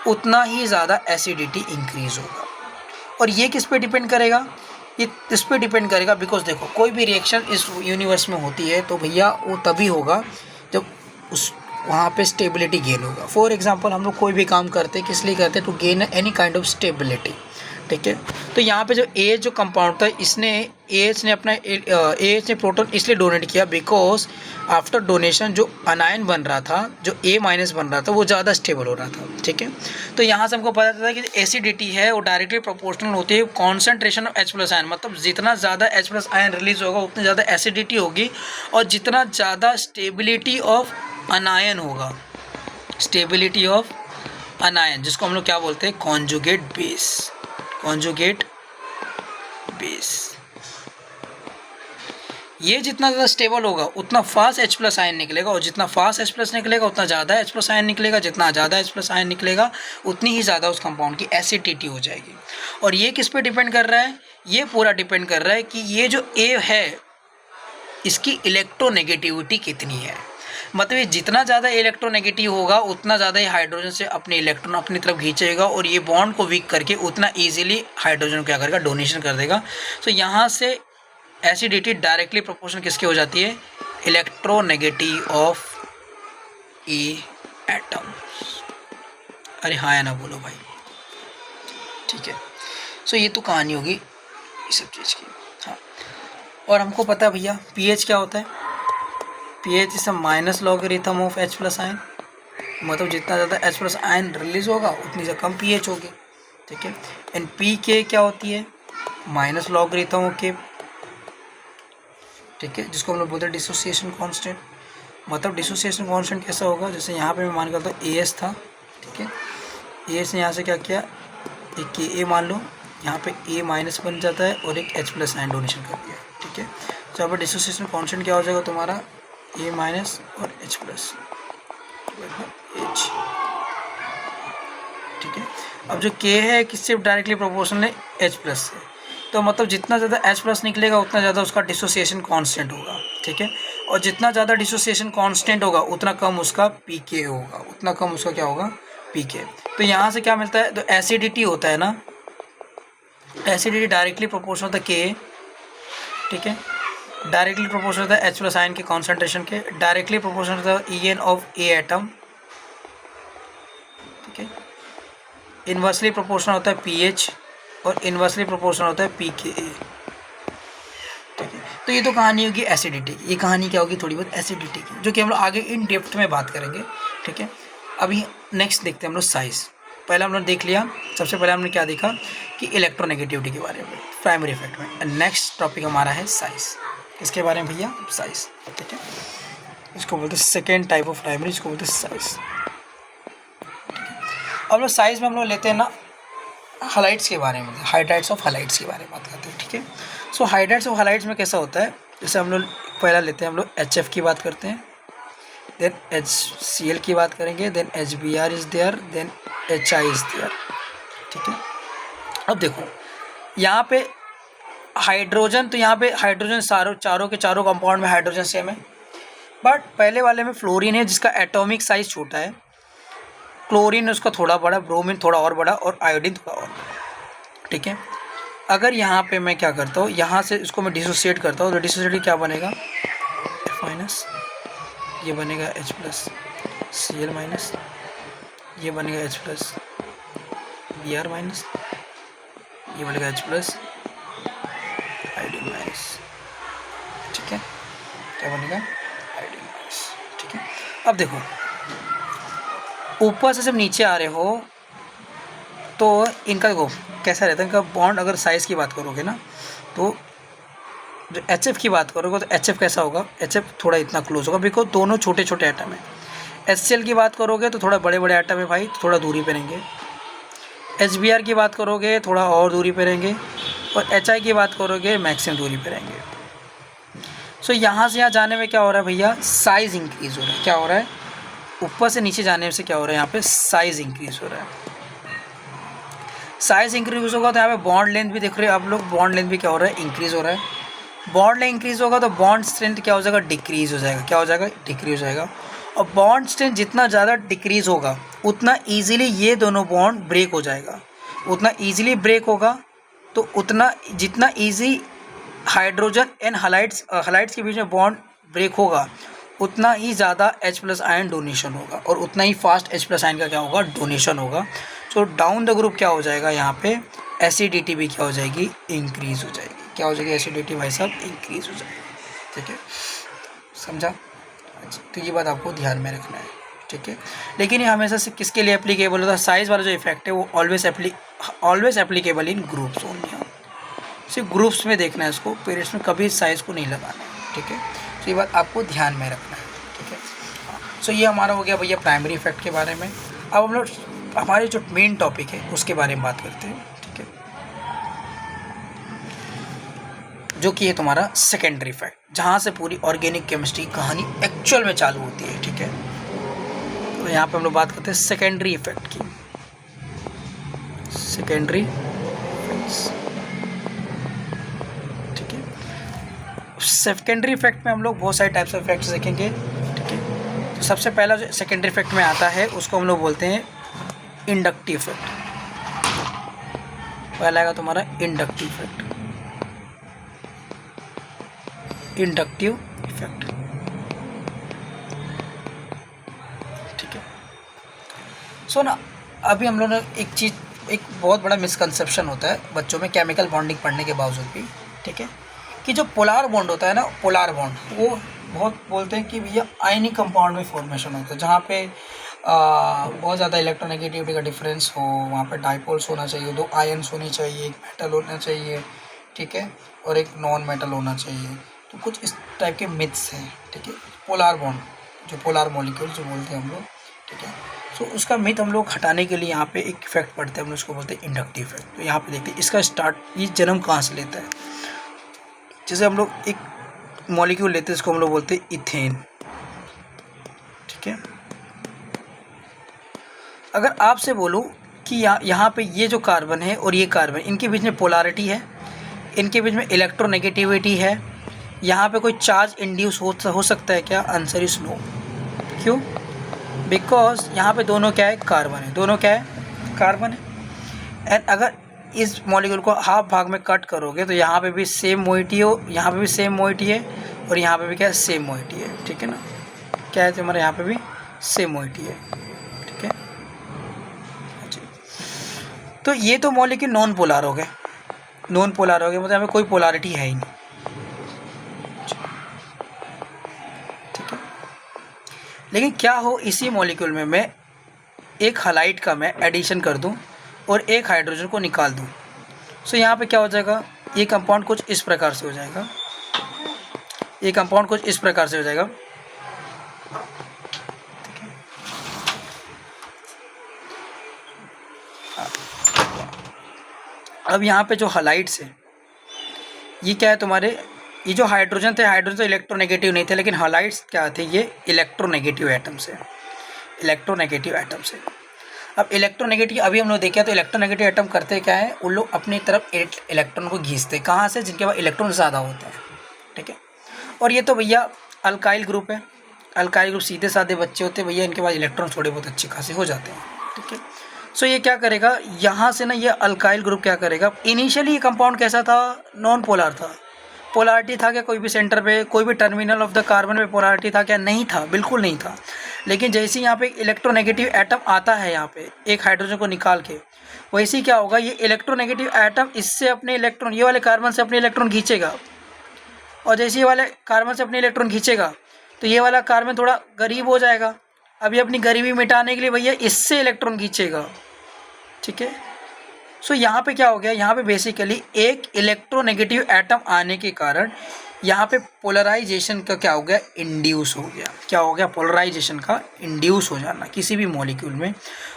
उतना ही ज़्यादा एसिडिटी इंक्रीज़ होगा। और ये किस पे डिपेंड करेगा, ये इस पे डिपेंड करेगा, बिकॉज देखो कोई भी रिएक्शन इस यूनिवर्स में होती है तो भैया वो तभी होगा जब उस वहाँ पे स्टेबिलिटी गेन होगा। फॉर एग्जांपल हम लोग कोई भी काम करते हैं किस लिए करते हैं, to gain any kind of stability, ठीक है। तो यहाँ पे जो ए जो कंपाउंड था, इसने AH ने अपना AH ने प्रोटॉन इसलिए डोनेट किया बिकॉज आफ्टर डोनेशन जो अनायन बन रहा था, जो A माइनस बन रहा था, वो ज़्यादा स्टेबल हो रहा था, ठीक है। तो यहाँ से हमको पता चलता है कि एसिडिटी है वो डायरेक्टली प्रोपोर्शनल होती है concentration of H plus ion, मतलब जितना ज़्यादा H प्लस आयन रिलीज होगा उतनी ज़्यादा एसिडिटी होगी, और जितना ज़्यादा स्टेबिलिटी ऑफ अनायन होगा, स्टेबिलिटी ऑफ अनायन जिसको हम लोग क्या बोलते हैं, कॉन्जुगेट बेस, कॉन्जुगेट बेस। ये जितना ज़्यादा स्टेबल होगा उतना फास्ट H प्लस आयन निकलेगा, और जितना फास्ट H प्लस निकलेगा उतना ज़्यादा H प्लस आयन निकलेगा, जितना ज़्यादा H प्लस आयन निकलेगा उतनी ही ज़्यादा उस कंपाउंड की एसिडिटी हो जाएगी। और ये किस पे डिपेंड कर रहा है, ये पूरा डिपेंड कर रहा है कि ये जो A है इसकी इलेक्ट्रोनेगेटिविटी कितनी है, मतलब ये जितना ज़्यादा इलेक्ट्रोनेगेटिव होगा उतना ज़्यादा ही हाइड्रोजन से अपने इलेक्ट्रॉन अपनी तरफ खींचेगा, और ये बॉन्ड को वीक करके उतना ईजिली हाइड्रोजन को क्या करेगा, डोनेशन कर देगा। तो यहाँ से एसिडिटी डायरेक्टली प्रोपोर्शनल किसके हो जाती है, इलेक्ट्रोनेगेटिव ऑफ ए एटम। अरे हाँ या ना बोलो भाई, ठीक है। सो ये तो कहानी होगी इस सब चीज़ की। हाँ, और हमको पता है भैया pH क्या होता है, pH is a minus logarithm of H plus ion, मतलब जितना ज़्यादा H प्लस आयन रिलीज होगा उतनी से कम pH होगी, ठीक है। एंड pK क्या होती है, माइनस लॉगरिथम ऑफ K, ठीक है, जिसको हम लोग बोलते हैं डिसोसिएशन कांस्टेंट। मतलब डिसोसिएशन कांस्टेंट कैसा होगा, जैसे यहाँ पे मैं मान करता हूँ AS था, ठीक है, AS ने यहाँ से क्या किया, एक Ka मान लो, यहाँ पे A माइनस बन जाता है और एक H प्लस आयन डोनेशन कर दिया, ठीक है। तो यहाँ पर डिसोसिएशन कांस्टेंट क्या हो जाएगा तुम्हारा, A माइनस और H प्लस H, ठीक है। अब जो K है किससे डायरेक्टली प्रोपोर्शनल है, H प्लस से, तो मतलब जितना ज़्यादा H प्लस निकलेगा उतना ज़्यादा उसका डिसोसिएशन कांस्टेंट होगा, ठीक है। और जितना ज़्यादा डिसोसिएशन कांस्टेंट होगा उतना कम उसका pK होगा, उतना कम उसका क्या होगा, pK। तो यहाँ से क्या मिलता है, तो एसिडिटी होता है ना, एसिडिटी डायरेक्टली प्रोपोर्शनल होता है K, ठीक है, डायरेक्टली प्रोपोर्शनल होता है H प्लस आयन के कॉन्सेंट्रेशन के, डायरेक्टली प्रोपोर्शनल होता है EN ऑफ A एटम, ठीक है, इन्वर्सली प्रोपोर्शनल होता है pH, और इन्वर्सली प्रोपोर्शनल होता है pKa, ठीक है। तो ये तो कहानी होगी एसिडिटी की, ये कहानी क्या होगी, थोड़ी बहुत एसिडिटी की, जो कि हम लोग आगे इन डेप्थ में बात करेंगे, ठीक है। अभी नेक्स्ट देखते हैं हम लोग साइज़। पहले हम लोग देख लिया, सबसे पहले हमने क्या देखा कि इलेक्ट्रोनेगेटिविटी के बारे में प्राइमरी इफेक्ट में। नेक्स्ट टॉपिक हमारा है साइज़। इसके बारे में भैया साइज़, ठीक है, इसको बोलते हैं सेकेंड टाइप ऑफ प्राइमरी, इसको बोलते हैं साइज़। अब लोग साइज़ में हम लोग लेते हैं ना हाइलाइट्स के बारे में, हाइड्राइट्स ऑफ हाइलाइट्स के बारे में बात करते हैं, ठीक है। सो हाइड्राइट्स ऑफ हाइलाइट्स में कैसा होता है, जैसे हम लोग पहला लेते हैं, हम लोग HF की बात करते हैं, देन HCl की बात करेंगे, then HBr is there, then HI is there, ठीक है। अब देखो यहाँ पे हाइड्रोजन, तो यहाँ पे हाइड्रोजन चारों के चारों कंपाउंड में हाइड्रोजन सेम है, बट पहले वाले में फ्लोरीन है जिसका एटॉमिक साइज छोटा है, क्लोरीन उसका थोड़ा बड़ा, ब्रोमीन थोड़ा और बड़ा, और आयोडीन थोड़ा और बड़ा, ठीक है। अगर यहाँ पे मैं क्या करता हूँ, यहाँ से इसको मैं डिसोसिएट करता हूँ, तो डिसोसिएट क्या बनेगा, F माइनस, ये बनेगा H प्लस, Cl माइनस, ये बनेगा H प्लस, Br माइनस, ये बनेगा H प्लस, आयोडीन माइनस, ठीक है, क्या बनेगा, आयोडीन माइनस, ठीक है। अब देखो ऊपर से जब नीचे आ रहे हो तो इनका देखो कैसा रहता है, इनका बॉन्ड, अगर साइज़ की बात करोगे ना, तो जो HF की बात करोगे तो HF कैसा होगा, HF थोड़ा इतना क्लोज होगा, बिकॉज दोनों छोटे छोटे एटम है। HCl की बात करोगे तो थोड़ा बड़े बड़े एटम है भाई, तो थोड़ा दूरी पे रहेंगे। HBr की बात करोगे थोड़ा और दूरी पे रहेंगे, और HI की बात करोगे मैक्सिमम दूरी पे रहेंगे। सो यहाँ से यहाँ जाने में क्या हो रहा है भैया, साइज़ इंक्रीज़ हो रहा है। क्या हो रहा है, ऊपर से नीचे जाने से क्या हो रहा है, यहाँ पे साइज़ इंक्रीज़ हो रहा है। साइज़ इंक्रीज़ होगा तो यहाँ पे बॉन्ड लेंथ भी देख रहे हो आप लोग, बॉन्ड लेंथ भी क्या हो रहा है, इंक्रीज़ हो रहा है। बॉन्ड लेंथ इंक्रीज़ होगा तो बॉन्ड स्ट्रेंथ क्या हो जाएगा, डिक्रीज़ हो जाएगा। क्या हो जाएगा, डिक्रीज़ हो जाएगा। और बॉन्ड स्ट्रेंथ जितना ज़्यादा डिक्रीज़ होगा उतना ईजिली ये दोनों बॉन्ड ब्रेक हो जाएगा, उतना ईजिली ब्रेक होगा, तो उतना जितना ईजी हाइड्रोजन एंड हाइलाइट्स के बीच में बॉन्ड ब्रेक होगा उतना ही ज़्यादा H प्लस आयन डोनेशन होगा, और उतना ही फास्ट H प्लस आयन का क्या होगा, डोनेशन होगा। सो डाउन द ग्रुप क्या हो जाएगा, यहाँ पे एसिडिटी भी क्या हो जाएगी, इंक्रीज़ हो जाएगी। क्या हो जाएगी, एसिडिटी भाई साहब इंक्रीज़ हो जाएगी, ठीक है, समझा। अच्छा, तो ये बात आपको ध्यान में रखना है, ठीक है। लेकिन ये हमेशा से किसके लिए एप्लीकेबल होता है, साइज़ वाला जो इफेक्ट है वो always applicable in groups only. सिर्फ ग्रुप्स में देखना है इसको, पेरियड्स में कभी साइज़ को नहीं लगाना है, ठीक है। तो ये बात आपको ध्यान में रखना है, ठीक है। सो ये हमारा हो गया भैया प्राइमरी इफेक्ट के बारे में। अब हम लोग हमारे जो मेन टॉपिक है उसके बारे में बात करते हैं, ठीक है, जो कि है तुम्हारा सेकेंडरी इफेक्ट, जहाँ से पूरी ऑर्गेनिक केमिस्ट्री कहानी एक्चुअल में चालू होती है, ठीक है। तो यहाँ पे हम लोग बात करते हैं सेकेंडरी इफेक्ट की, सेकेंडरी इफेक्ट्स, ठीक है। सेकेंडरी इफेक्ट में हम लोग बहुत सारे टाइप्स ऑफ इफेक्ट्स देखेंगे, ठीक है। तो सबसे पहला जो सेकेंडरी इफेक्ट में आता है उसको हम लोग बोलते हैं इंडक्टिव इफेक्ट। पहला आएगा तुम्हारा इंडक्टिव इफेक्ट, इंडक्टिव इफेक्ट, ठीक है। सो ना अभी हम लोग ने एक बहुत बड़ा मिसकंसेप्शन होता है बच्चों में केमिकल बॉन्डिंग पढ़ने के बावजूद भी, ठीक है, कि जो पोलार बॉन्ड होता है ना, पोलार बॉन्ड, वो बहुत बोलते हैं कि भैया आयनिक कंपाउंड में फॉर्मेशन होता है, जहाँ पे बहुत ज़्यादा इलेक्ट्रोनेगेटिविटी का डिफरेंस हो, वहाँ पे डाइपोल्स होना चाहिए, 2 आयन्स होनी चाहिए, एक मेटल होना चाहिए, ठीक है, और एक नॉन मेटल होना चाहिए। तो कुछ इस टाइप के मिथ्स हैं, ठीक है। पोलार बॉन्ड, जो पोलार मॉलिक्यूल जो बोलते हैं हम लोग, ठीक है। सो उसका मिथ हम लोग हटाने के लिए यहाँ पे एक इफेक्ट पढ़ते हैं, हम लोग उसको बोलते हैं इंडक्टिव इफेक्ट। तो यहाँ पे देखते हैं इसका ये जन्म कहाँ से लेता है। जैसे हम लोग एक मॉलिक्यूल लेते हैं, इसको हम लोग बोलते हैं इथेन, ठीक है। अगर आपसे बोलूँ कि यहाँ पे ये जो कार्बन है और ये कार्बन, इनके बीच में पोलैरिटी है, इनके बीच में इलेक्ट्रोनेगेटिविटी है, यहाँ पे कोई चार्ज इंड्यूस हो सकता है क्या, आंसर इज नो। क्यों, बिकॉज यहाँ पे दोनों क्या है, कार्बन है, दोनों क्या है, कार्बन है। एंड अगर इस मॉलिक्यूल को हाफ भाग में कट करोगे तो यहाँ पे भी सेम मोइटी हो, यहाँ पे भी सेम मोइटी है, और यहाँ पे भी क्या है, सेम मोइटी है, ठीक है ना। क्या है तुम्हारे यहाँ पे भी सेम मोइटी है, ठीक है। तो ये तो मॉलिक्यूल नॉन पोलर हो गए, नॉन पोलर हो गए, मतलब यहाँ पे कोई पोलैरिटी है ही नहीं, ठीक है। लेकिन क्या हो इसी मॉलिक्यूल में मैं एक हलाइड का मैं एडिशन कर दूं और एक हाइड्रोजन को निकाल दूं, सो यहाँ पे क्या हो जाएगा, ये कंपाउंड कुछ इस प्रकार से हो जाएगा, ये कंपाउंड कुछ इस प्रकार से हो जाएगा। अब यहाँ पे जो हलाइड्स है ये क्या है तुम्हारे, ये जो हाइड्रोजन थे, हाइड्रोजन तो इलेक्ट्रोनेगेटिव नहीं थे, लेकिन हलाइड्स क्या थे, ये इलेक्ट्रोनेगेटिव एटम्स है, इलेक्ट्रोनेगेटिव एटम्स है। अब इलेक्ट्रोनेगेटिव अभी हम लोग देखें तो इलेक्ट्रोनेगेटिव एटम करते क्या है, उन लोग अपनी तरफ इलेक्ट्रॉन को खींचते हैं, कहाँ से, जिनके पास इलेक्ट्रॉन ज़्यादा होते हैं, ठीक है। और ये तो भैया अल्काइल ग्रुप है, अल्काइल ग्रुप सीधे साधे बच्चे होते हैं भैया, इनके पास इलेक्ट्रॉन थोड़े बहुत अच्छे खासे हो जाते हैं, ठीक है। सो ये क्या करेगा, यहाँ से ना ये अल्काइल ग्रुप क्या करेगा, इनिशियली ये कंपाउंड कैसा था, नॉन पोलर था, पोलैरिटी था क्या कोई भी सेंटर पे, कोई भी टर्मिनल ऑफ द कार्बन पे पोलैरिटी था क्या, नहीं था, बिल्कुल नहीं था। लेकिन जैसे ही यहाँ पे इलेक्ट्रोनेगेटिव एटम आता है यहाँ पे एक हाइड्रोजन को निकाल के, वैसे ही क्या होगा, ये इलेक्ट्रोनेगेटिव एटम इससे अपने इलेक्ट्रॉन, ये वाले कार्बन से अपने इलेक्ट्रॉन खींचेगा, और जैसे ये वाले कार्बन से अपने इलेक्ट्रॉन खींचेगा तो ये वाला कार्बन थोड़ा गरीब हो जाएगा, अभी अपनी गरीबी मिटाने के लिए भैया इससे इलेक्ट्रॉन खींचेगा, ठीक है। सो यहाँ पे क्या हो गया, यहाँ पे बेसिकली एक इलेक्ट्रोनेगेटिव एटम आने के कारण यहाँ पे पोलराइजेशन का क्या हो गया, इंड्यूस हो गया, क्या हो गया, पोलराइजेशन का इंड्यूस हो जाना किसी भी मॉलिक्यूल में,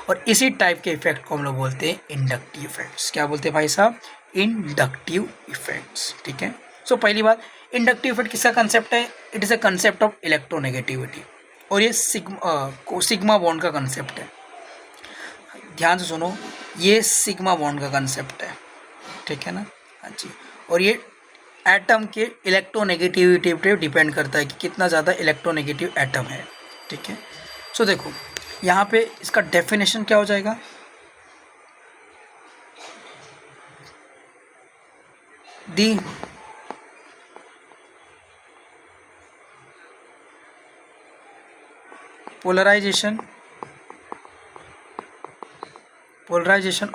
और इसी टाइप के इफेक्ट को हम लोग बोलते हैं इंडक्टिव इफेक्ट्स। क्या बोलते हैं भाई साहब, इंडक्टिव इफेक्ट्स, ठीक है। सो पहली बात, इंडक्टिव इफेक्ट किसका कंसेप्ट है, it is a concept of electronegativity, और ये सिग्मा बॉन्ड का कंसेप्ट है, ध्यान से सुनो, ये सिग्मा बॉन्ड का कंसेप्ट है, ठीक है ना, हाँ जी। और ये एटम के इलेक्ट्रोनेगेटिविटी पे डिपेंड करता है कि कितना ज़्यादा इलेक्ट्रोनेगेटिव एटम है, ठीक है। सो देखो यहाँ पे इसका डेफिनेशन क्या हो जाएगा, दी polarisation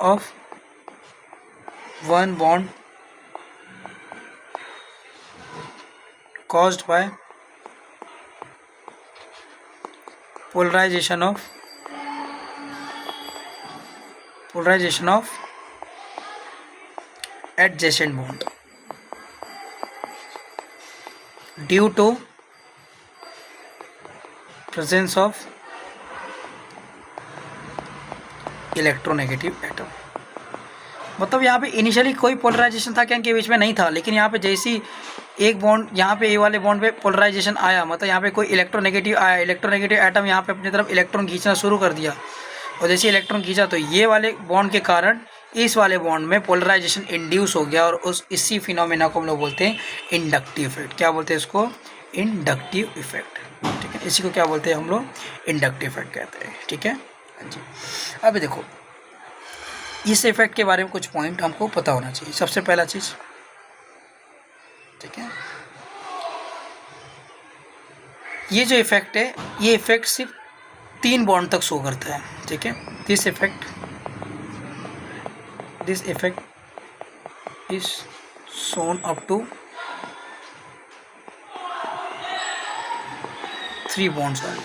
of one bond caused by polarization of adjacent bond due to presence of electronegative atom. मतलब यहाँ पे इनिशियली कोई पोलराइजेशन था क्या इनके बीच में, नहीं था, लेकिन यहाँ पे जैसी एक बॉन्ड, यहाँ पे ए वाले बॉन्ड पे पोलराइजेशन आया, मतलब यहाँ पे कोई इलेक्ट्रोनेगेटिव आया, इलेक्ट्रोनेगेटिव एटम यहाँ पे अपनी तरफ इलेक्ट्रॉन खींचना शुरू कर दिया, और जैसे इलेक्ट्रॉन खींचा तो ये वाले बॉन्ड के कारण इस वाले बॉन्ड में पोलराइजेशन इंड्यूस हो गया, और इसी फिनोमेना को हम लोग बोलते हैं इंडक्टिव इफेक्ट। क्या बोलते हैं इसको, इंडक्टिव इफेक्ट, ठीक है। इसी को क्या बोलते हैं हम लोग, इंडक्टिव इफेक्ट कहते हैं, ठीक है जी। अभी देखो इस इफेक्ट के बारे में कुछ पॉइंट हमको पता होना चाहिए। सबसे पहला चीज, ठीक है, ये जो इफेक्ट है, ये इफेक्ट सिर्फ 3 बॉन्ड तक शो करता है, ठीक है। This effect is shown up to 3 bonds वाली,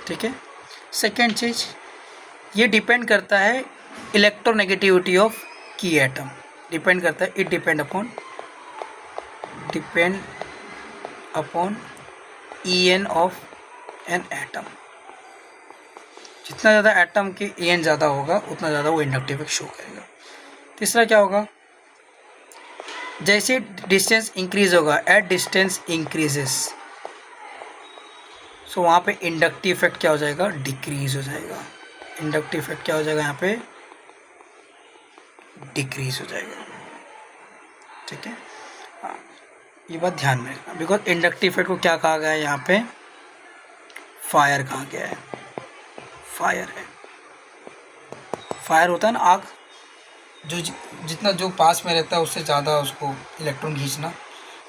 ठीक है। सेकेंड चीज, ये डिपेंड करता है इलेक्ट्रोनेगेटिविटी ऑफ की एटम, डिपेंड करता है, it depend upon EN of an atom. जितना ज़्यादा एटम के EN ज़्यादा होगा उतना ज़्यादा वो इंडक्टिव इफेक्ट शो करेगा। तीसरा क्या होगा, जैसे डिस्टेंस इंक्रीज होगा, एट डिस्टेंस इंक्रीजेस, सो वहाँ पे इंडक्टिव इफेक्ट क्या हो जाएगा, डिक्रीज हो जाएगा। इंडक्टिव इफेक्ट क्या हो जाएगा, यहाँ पे डिक्रीज हो जाएगा, ठीक है। हाँ, ये बात ध्यान में रखना, बिकॉज इंडक्टिव इफेक्ट को क्या कहा गया है, यहाँ पे फायर कहा गया है। फायर है, फायर होता है ना आग, जो जितना जो पास में रहता है उससे ज़्यादा उसको इलेक्ट्रॉन खींचना,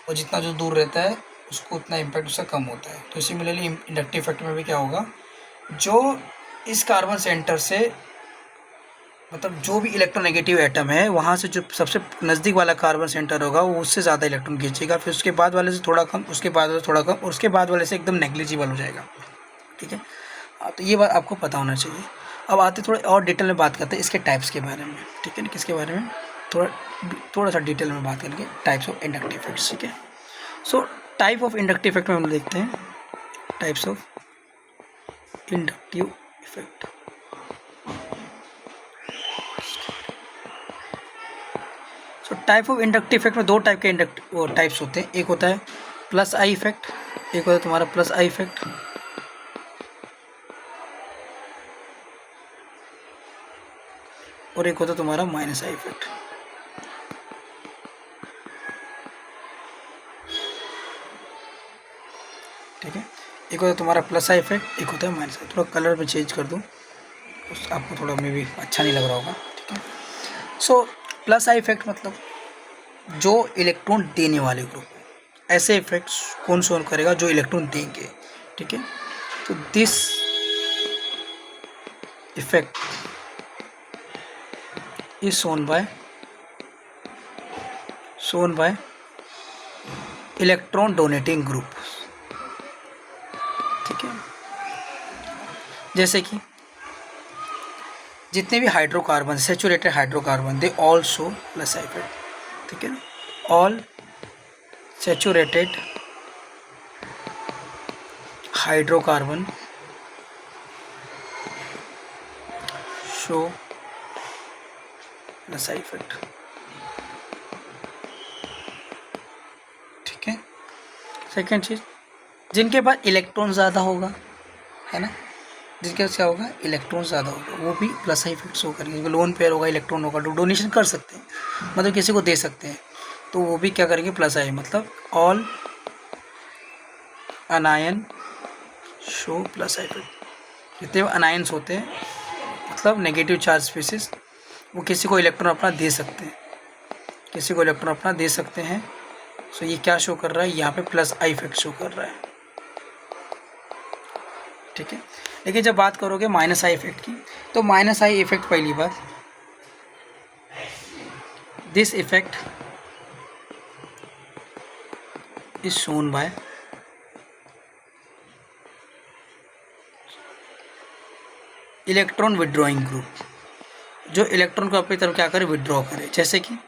और जितना जो दूर रहता है उसको उतना इम्पैक्ट उससे कम होता है। तो सिमिलरली इंडक्टिव इफेक्ट में भी क्या होगा, जो इस कार्बन सेंटर से, मतलब जो भी इलेक्ट्रोनेगेटिव एटम है वहाँ से जो सबसे नज़दीक वाला कार्बन सेंटर होगा वो उससे ज़्यादा इलेक्ट्रॉन खींचेगा, फिर उसके बाद वाले से थोड़ा कम, उसके बाद वाले से थोड़ा कम, और उसके बाद वाले से एकदम नेग्लिजिबल हो जाएगा, ठीक है। हाँ, तो ये बात आपको पता होना चाहिए। अब आते थोड़ा और डिटेल में बात करते हैं इसके टाइप्स के बारे में, ठीक है ना, किसके बारे में, थोड़ा सा डिटेल में बात करेंगे, टाइप्स ऑफ इंडक्टिव इफेक्ट्स, ठीक है। So type of inductive effect में हम देखते हैं types of inductive effect. So type of inductive effect में दो टाइप के टाइप्स होते हैं, एक होता है प्लस आई इफेक्ट, एक होता है तुम्हारा प्लस आई इफेक्ट, और एक होता है तुम्हारा माइनस आई इफेक्ट। ठीक है, एक होता है तुम्हारा प्लस आई इफेक्ट, एक होता है माइनस आई। थोड़ा कलर में चेंज कर दूँ, आपको थोड़ा मे भी अच्छा नहीं लग रहा होगा, ठीक है। सो प्लस आई इफेक्ट मतलब जो इलेक्ट्रॉन देने वाले ग्रुप, ऐसे इफेक्ट्स कौन शो करेगा जो इलेक्ट्रॉन देंगे, ठीक है। तो this effect is shown by electron donating group, ठीक है। जैसे कि जितने भी hydrocarbon, saturated hydrocarbon, they all show plus I effect, ठीक है ना। All saturated hydrocarbon show plus I effect, ठीक है। सेकेंड चीज, जिनके पास इलेक्ट्रॉन ज़्यादा होगा, है ना, जिनके पास क्या होगा, इलेक्ट्रॉन ज़्यादा होगा, वो भी प्लस आई इफेक्ट शो करेंगे। लोन पेयर होगा, इलेक्ट्रॉन होगा, डोनेशन कर सकते हैं, मतलब किसी को दे सकते हैं, तो वो भी क्या करेंगे, प्लस आई। मतलब all अनायन show plus I effect. जितने अनायंस होते हैं, मतलब नेगेटिव चार्ज स्पीसीज, वो किसी को इलेक्ट्रॉन अपना दे सकते हैं, किसी को इलेक्ट्रॉन अपना दे सकते हैं। सो ये क्या शो कर रहा है, यहाँ पे प्लस आई इफेक्ट शो कर रहा है, ठीक है। लेकिन जब बात करोगे माइनस आई इफेक्ट की, तो माइनस आई इफेक्ट, पहली बात, this effect is shown by electron withdrawing group, जो इलेक्ट्रॉन को अपनी तरफ क्या करे, विड्रॉ करे। जैसे कि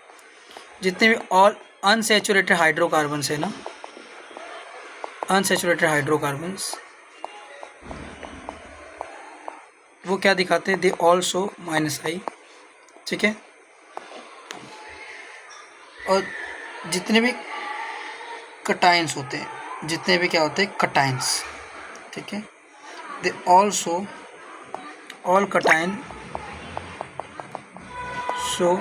जितने भी ऑल अनसेचुरेटेड हाइड्रोकार्बन है ना, अनसेचुरेटेड हाइड्रोकार्बन्स, वो क्या दिखाते हैं, दे ऑल्सो माइनस आई, ठीक है। और जितने भी कटाइंस होते हैं, जितने भी क्या होते हैं, कटाइंस, ठीक है, they also all कटाइन show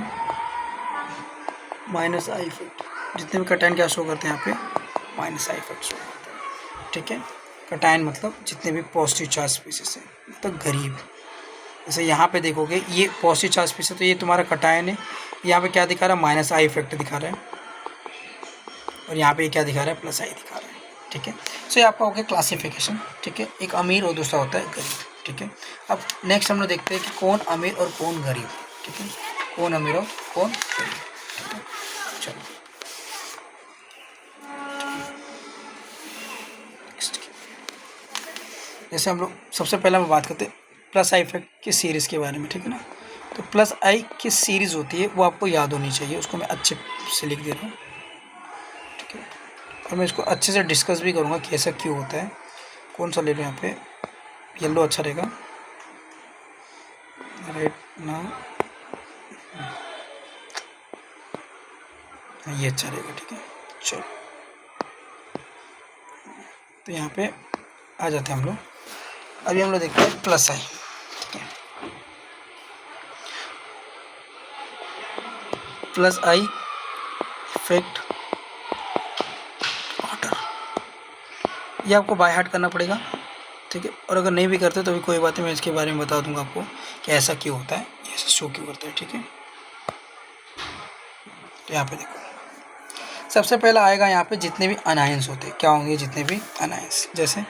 minus I effect. जितने भी कटाइन क्या शो करते हैं यहाँ पे, माइनस आई इफेक्ट शो करते हैं, ठीक है। कटाइन मतलब जितने भी पॉजिटिव चार्ज स्पीसीज हैं, मतलब गरीब। जैसे यहाँ पे देखोगे, ये पॉजिटिव चार्ज स्पीसीज, तो ये तुम्हारा कटाइन है, यहाँ पे क्या दिखा रहा है, माइनस आई इफेक्ट दिखा रहा है, और यहाँ पे क्या दिखा रहा है, प्लस आई दिखा रहा है, ठीक है। सो ये आपका हो गया क्लासिफिकेशन, ठीक है। एक अमीर और दूसरा होता है गरीब, ठीक है। अब नेक्स्ट हम लोग देखते हैं कि कौन अमीर और कौन गरीब, ठीक है, कौन अमीर और कौन गरीब, ठीक है। चलो जैसे हम लोग सबसे पहले हम बात करते हैं प्लस आई इफेक्ट की सीरीज़ के बारे में, ठीक है ना। तो प्लस आई की सीरीज़ होती है, वो आपको याद होनी चाहिए, उसको मैं अच्छे से लिख दे रहा हूँ, ठीक है। और मैं इसको अच्छे से डिस्कस भी करूँगा कि ऐसा क्यों होता है। कौन सा ले लो, यहाँ पे येलो अच्छा रहेगा, रेड ना, ये अच्छा रहेगा, ठीक है। चलो, तो यहाँ पे आ जाते हैं हम लोग। अभी हम लोग देखते हैं प्लस आई, ठीक है। प्लस आई इफेक्ट ऑर्डर, ये आपको बाय हार्ट करना पड़ेगा, ठीक है। और अगर नहीं भी करते तो भी कोई बात नहीं, मैं इसके बारे में बता दूंगा आपको कि ऐसा क्यों होता है, ऐसा शो क्यों करता है, ठीक है। तो यहाँ पे देखो, सबसे पहला आएगा यहाँ पे जितने भी अनायंस होते हैं, क्या होंगे, जितने भी अनायंस। जैसे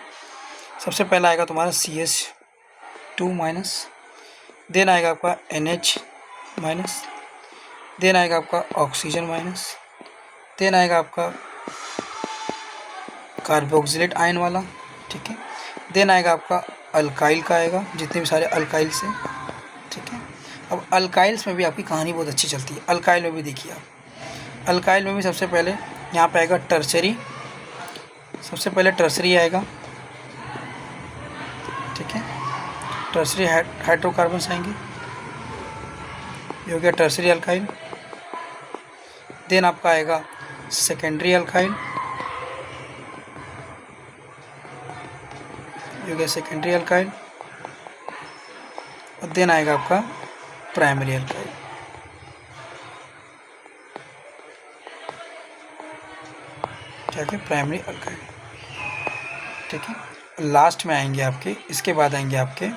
सबसे पहला आएगा तुम्हारा CH2 माइनस, देन आएगा आपका NH माइनस, देन आएगा आपका ऑक्सीजन माइनस, देन आएगा आपका कार्बोक्सिलेट आयन वाला, ठीक है। देन आएगा आपका अल्काइल का आएगा, जितने भी सारे अल्काइल्स हैं, ठीक है। अब अल्काइल्स में भी आपकी कहानी बहुत अच्छी चलती है। अल्काइल में भी देखिए आप, अल्काइल में भी सबसे पहले यहाँ पे आएगा टर्सरी, सबसे पहले टर्सरी आएगा, ठीक है। टर्सरी हाइड्रोकार्बन्स आएंगे, ये हो गया टर्सरी अल्काइल। देन आपका आएगा सेकेंडरी अल्काइल, ये हो गया सेकेंडरी अल्काइल। और देन आएगा आपका प्राइमरी अल्काइल, क्या क्या प्राइमरी अल्काइल, ठीक है। लास्ट में आएंगे आपके, इसके बाद आएंगे आपके,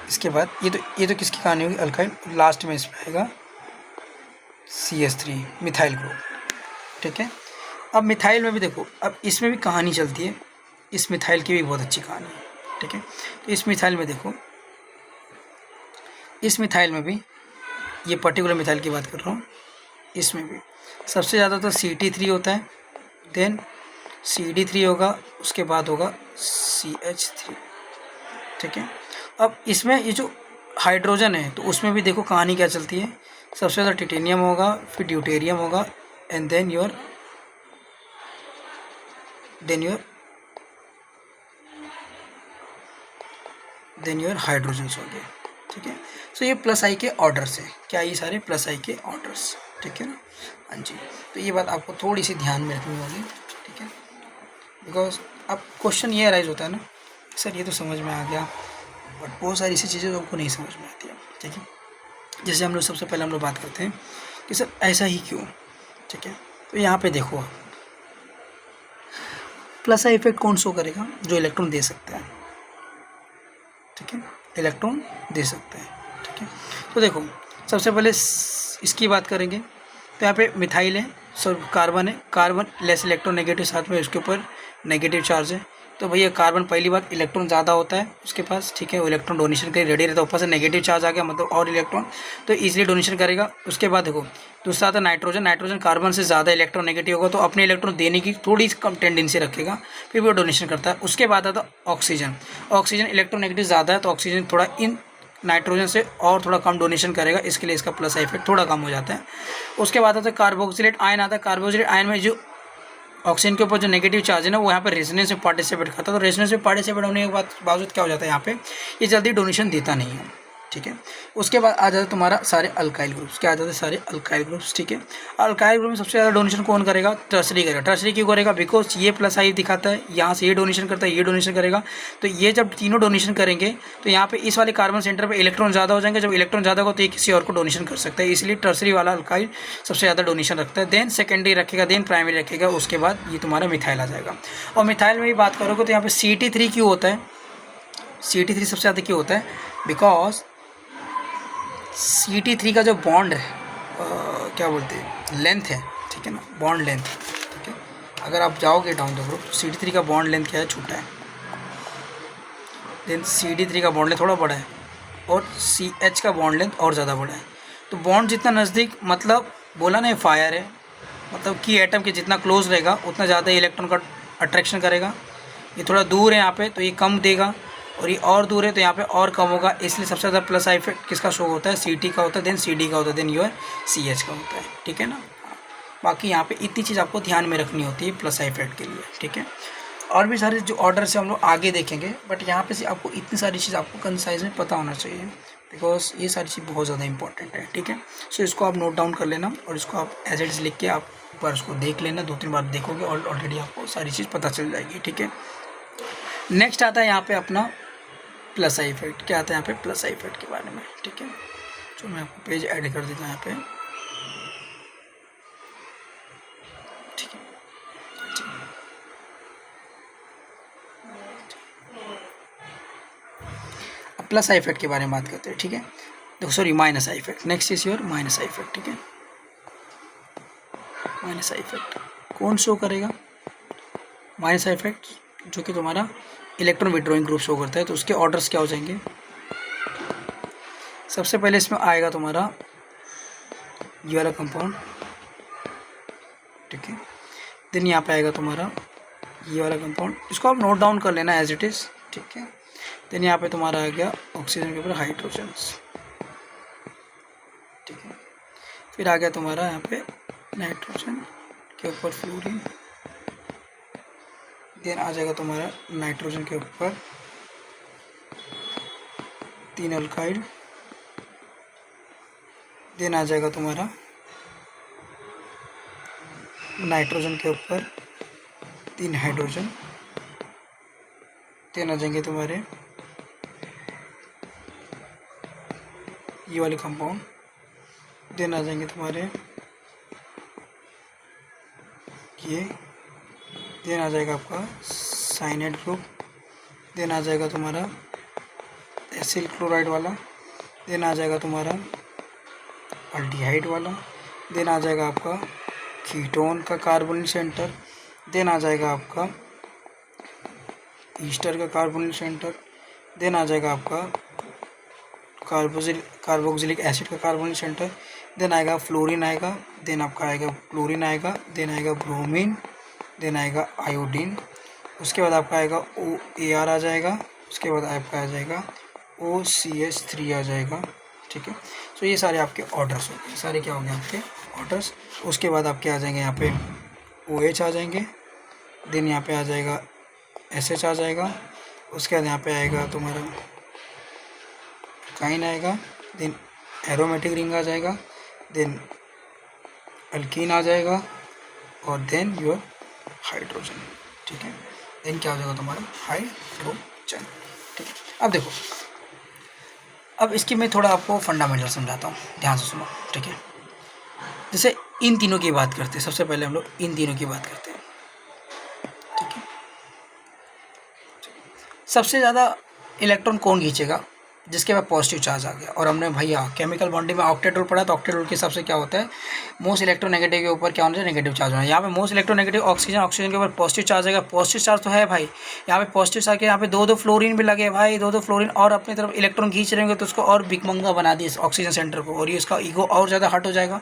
इसके बाद ये तो किसकी कहानी होगी, अल्काइल। लास्ट में इसमें आएगा CH3 मिथाइल ग्रुप, ठीक है। अब मिथाइल में भी देखो, अब इसमें भी कहानी चलती है, इस मिथाइल की भी बहुत अच्छी कहानी है, ठीक है। तो इस मिथाइल में देखो, इस मिथाइल में भी, ये पर्टिकुलर मिथाइल की बात कर रहा हूँ, इसमें भी सबसे ज़्यादा तो CT3 होता है, देन CD3 होगा, उसके बाद होगा CH3, ठीक है। अब इसमें ये जो हाइड्रोजन है, तो उसमें भी देखो कहानी क्या चलती है, सबसे ज़्यादा टिटेनियम होगा, फिर ड्यूटेरियम होगा, एंड देन योर हाइड्रोजन्स हो गए, ठीक है। सो ये प्लस आई के ऑर्डर्स है, क्या ये सारे प्लस आई के ऑर्डर्स, ठीक है ना। हाँ जी, तो ये बात आपको थोड़ी सी ध्यान में रखनी होगी, ठीक है। बिकॉज अब क्वेश्चन ये अराइज होता है ना, सर ये तो समझ में आ गया, बट बहुत सारी ऐसी चीज़ें आपको नहीं समझ में आती है, ठीक है। जैसे हम लोग सबसे पहले हम लोग बात करते हैं कि सर ऐसा ही क्यों, ठीक है। तो यहाँ पे देखो आप, प्लस आई इफेक्ट कौन शो करेगा, जो इलेक्ट्रॉन दे सकता है, ठीक है, इलेक्ट्रॉन दे सकता है, ठीक है। तो देखो सबसे पहले इसकी बात करेंगे, तो यहाँ पे मिथाइल है, सर कार्बन है, कार्बन लेस इलेक्ट्रोनेगेटिव, साथ में उसके ऊपर नेगेटिव चार्ज है, तो भैया कार्बन पहली बात इलेक्ट्रॉन ज़्यादा होता है उसके पास, ठीक है, वो इलेक्ट्रॉन डोनेशन के लिए रेडी रहता है, ऊपर से नेगेटिव चार्ज आ गया मतलब और इलेक्ट्रॉन, तो ईजिली डोनेशन करेगा। उसके बाद देखो दूसरा आता है नाइट्रोजन, नाइट्रोजन कार्बन से ज़्यादा इलेक्ट्रॉन नेगेटिव होगा, तो अपने इलेक्ट्रॉन देने की थोड़ी कम टेंडेंसी रखेगा, फिर वो डोनेशन करता है। उसके बाद आता है ऑक्सीजन, ऑक्सीजन इलेक्ट्रॉन नेगेटिव ज़्यादा है, तो ऑक्सीजन थोड़ा इन नाइट्रोजन से और थोड़ा कम डोनेशन करेगा, इसके लिए इसका प्लस इफेक्ट थोड़ा कम हो जाता है। उसके बाद आता है कार्बोक्सिलेट आयन आता है, कार्बोक्सिलेट आयन में जो ऑक्सीजन के ऊपर जो नेगेटिव चार्ज है ना, वो यहाँ पर रेजोनेंस में पार्टिसिपेट करता है, तो रेजोनेंस में पार्टिसिपेट होने के बावजूद क्या हो जाता है, यहाँ पे ये जल्दी डोनेशन देता नहीं है, ठीक है। उसके बाद आ जाता है तुम्हारा सारे अल्काइल ग्रुप्स, क्या आ जाते हैं सारे अल्काइल ग्रुप्स, ठीक है। अल्काइल ग्रुप में सबसे ज़्यादा डोनेशन कौन करेगा, टर्सरी करेगा। टर्सरी क्यों करेगा, बिकॉज ये प्लस आई दिखाता है, यहाँ से ये डोनेशन करता है, ये डोनेशन करेगा, तो ये जब तीनों डोनेशन करेंगे तो यहाँ पे इस वाले कार्बन सेंटर पे इलेक्ट्रॉन ज़्यादा हो जाएंगे, जब इलेक्ट्रॉन ज़्यादा हो तो ये किसी और को डोनेशन कर सकता है, इसलिए टर्सरी वाला अल्काइल सबसे ज़्यादा डोनेशन रखता है। देन सेकेंडरी रखेगा, देन प्राइमरी रखेगा, उसके बाद ये तुम्हारा मिथाइल आ जाएगा। और मिथाइल में भी बात करोगे तो यहाँ पे CT3 क्यों होता है, CT3 सबसे ज़्यादा क्यों होता है, बिकॉज CT3 का जो बॉन्ड है क्या बोलते हैं, लेंथ है, ठीक है ना, बॉन्ड लेंथ, ठीक है। अगर आप जाओगे डाउन द ग्रुप, CT3 का बॉन्ड लेंथ क्या है, छोटा है, देन CD3 का बॉन्ड लेंथ थोड़ा बड़ा है, और CH का बॉन्ड लेंथ और ज़्यादा बड़ा है। तो बॉन्ड जितना नज़दीक, मतलब बोला ना फायर है, मतलब कि एटम के जितना क्लोज रहेगा उतना ज़्यादा इलेक्ट्रॉन का अट्रैक्शन करेगा। ये थोड़ा दूर है यहाँ पे तो ये कम देगा, और ये और दूर है तो यहाँ पे और कम होगा, इसलिए सबसे ज़्यादा प्लस आई इफेक्ट किसका शो होता है, CT का होता है, देन CD का होता है, देन योर CH का होता है, ठीक है ना। बाकी यहाँ पे इतनी चीज़ आपको ध्यान में रखनी होती है प्लस आई इफेक्ट के लिए, ठीक है। और भी सारे जो ऑर्डर से हम लोग आगे देखेंगे, बट यहाँ पे से आपको इतनी सारी चीज़ आपको कंसाइज में पता होना चाहिए, बिकॉज ये सारी चीज़ बहुत ज़्यादा इंपॉर्टेंट है, ठीक है। सो इसको आप नोट डाउन कर लेना, और इसको आप एज इट इज़ लिख के आप एक बार उसको देख लेना, 2-3 बार देखोगे और ऑलरेडी आपको सारी चीज़ पता चल जाएगी, ठीक है। नेक्स्ट आता है यहाँ पे अपना प्लस आई इफेक्ट, क्या आता है यहाँ पे प्लस आई इफेक्ट के बारे में, ठीक है। तो मैं आपको पेज ऐड कर देता हूँ यहाँ पे, ठीक है। अब प्लस आई इफेक्ट के बारे में बात करते हैं, ठीक है। देखो sorry, minus I effect, next is your minus I effect, ठीक है। माइनस आई इफेक्ट कौन शो करेगा, माइनस आई इफेक्ट जो कि तुम्हारा इलेक्ट्रॉन विड्रॉइंग ग्रुप शो करता है, तो उसके ऑर्डर्स क्या हो जाएंगे। सबसे पहले इसमें आएगा तुम्हारा ये वाला कंपाउंड, ठीक है। देन यहाँ पे आएगा तुम्हारा ये वाला कंपाउंड, इसको आप नोट डाउन कर लेना एज इट इज़, ठीक है। देन यहाँ पे तुम्हारा आ गया ऑक्सीजन के ऊपर हाइड्रोजन्स, ठीक है। फिर आ गया तुम्हारा यहाँ पे नाइट्रोजन के ऊपर फ्लोरीन, देन आ जाएगा तुम्हारा नाइट्रोजन के ऊपर 3 अल्काइल, देन आ जाएगा तुम्हारा नाइट्रोजन के ऊपर 3 हाइड्रोजन, देन आ जाएंगे तुम्हारे ये वाले कंपाउंड, देन आ जाएंगे तुम्हारे ये, देन आ जाएगा आपका साइनाइड ग्रुप, देन आ जाएगा तुम्हारा एसिल क्लोराइड वाला, देन आ जाएगा तुम्हारा अल्डिहाइड वाला, देन आ जाएगा आपका कीटोन का कार्बोनिल सेंटर, देन आ जाएगा आपका ईस्टर का कार्बोनिल सेंटर, देन आ जाएगा आपका कार्बोक्सिलिक एसिड का कार्बोनिल सेंटर, देन आएगा फ्लोरीन आएगा, देन आपका आएगा क्लोरीन आएगा, देन आएगा ब्रोमीन, देन आएगा आयोडीन, उसके बाद आपका आएगा OAr आ जाएगा, उसके बाद आपका आ जाएगा OCH3 आ जाएगा, ठीक है। तो ये सारे आपके ऑर्डर्स हो गए, सारे क्या हो गए आपके ऑर्डर्स। उसके बाद आपके आ जाएंगे यहाँ पे OH आ जाएंगे, देन यहाँ पे आ जाएगा SH आ जाएगा, उसके बाद यहाँ पे आएगा तुम्हारा काइन आएगा, देन एरोमेटिक रिंग आ जाएगा, देन अल्कीन आ जाएगा, और देन योर हाइड्रोजन, ठीक है। देन क्या हो जाएगा तुम्हारा हाइड्रोजन, ठीक है। अब देखो, अब इसकी मैं थोड़ा आपको फंडामेंटल समझाता हूँ, ध्यान से सुनो, ठीक है। जैसे इन तीनों की बात करते हैं, सबसे पहले हम लोग इन तीनों की बात करते हैं, ठीक है। सबसे ज़्यादा इलेक्ट्रॉन कौन खींचेगा? जिसके बाद पॉजिटिव चार्ज आ गया। और हमने भैया केमिकल बॉन्डिंग में ऑक्टेट रूल पढ़ा, तो ऑक्टेट रूल के हिसाब से क्या होता है, मोस्ट इलेक्ट्रोनेगेटिव के ऊपर क्या होना चाहिए, नेगेटिव चार्ज होना है। यहाँ पे मोस्ट इलेक्ट्रोनेगेटिव ऑक्सीजन, ऑक्सीजन के ऊपर पॉजिटिव चार्ज आएगा, पॉजिटिव चार्ज तो है भाई, यहाँ पे पॉजिटिव चार्ज के यहाँ पे दो फ्लोरीन भी लगे भाई, दो फ्लोरीन, और अपनी तरफ इलेक्ट्रॉन खींच रहेंगे तो उसको और बिकमंगा बना दिए ऑक्सीजन सेंटर को, और ये उसका ईगो और ज़्यादा हट हो जाएगा।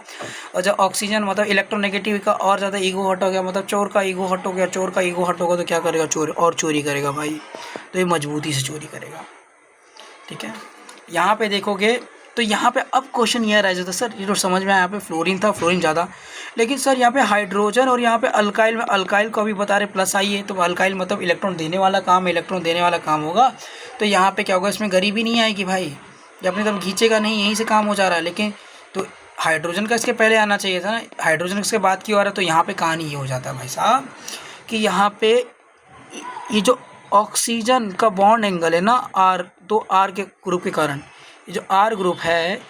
और जब ऑक्सीजन मतलब इलेक्ट्रोनेगेटिव का और ज़्यादा ईगो हट हो गया, मतलब चोर का ईगो हट हो गया, चोर का ईगो हट होगा तो क्या करेगा, चोर और चोरी करेगा भाई, तो ये मजबूती से चोरी करेगा, ठीक है। यहाँ पे देखोगे तो यहाँ पे अब क्वेश्चन ये रह जाता है, सर ये तो समझ में आया, यहाँ पे फ्लोरीन था, फ्लोरीन ज़्यादा, लेकिन सर यहाँ पे हाइड्रोजन और यहाँ पे अल्काइल में, अल्काइल को अभी बता रहे प्लस आई है, तो अल्काइल मतलब इलेक्ट्रॉन देने वाला काम है, इलेक्ट्रॉन देने वाला काम होगा, तो यहाँ पे क्या होगा, इसमें गरीबी नहीं आएगी भाई, ये अपनी तरफ खींचेगा नहीं, यहीं से काम हो जा रहा है। लेकिन तो हाइड्रोजन का इसके पहले आना चाहिए था ना, हाइड्रोजन इसके बाद क्यों आ रहा है, तो यहाँ पर कहानी ये हो जाता है भाई साहब कि यहाँ पर ये जो ऑक्सीजन का बॉन्ड एंगल है ना, R के ग्रुप के कारण, ये जो R ग्रुप है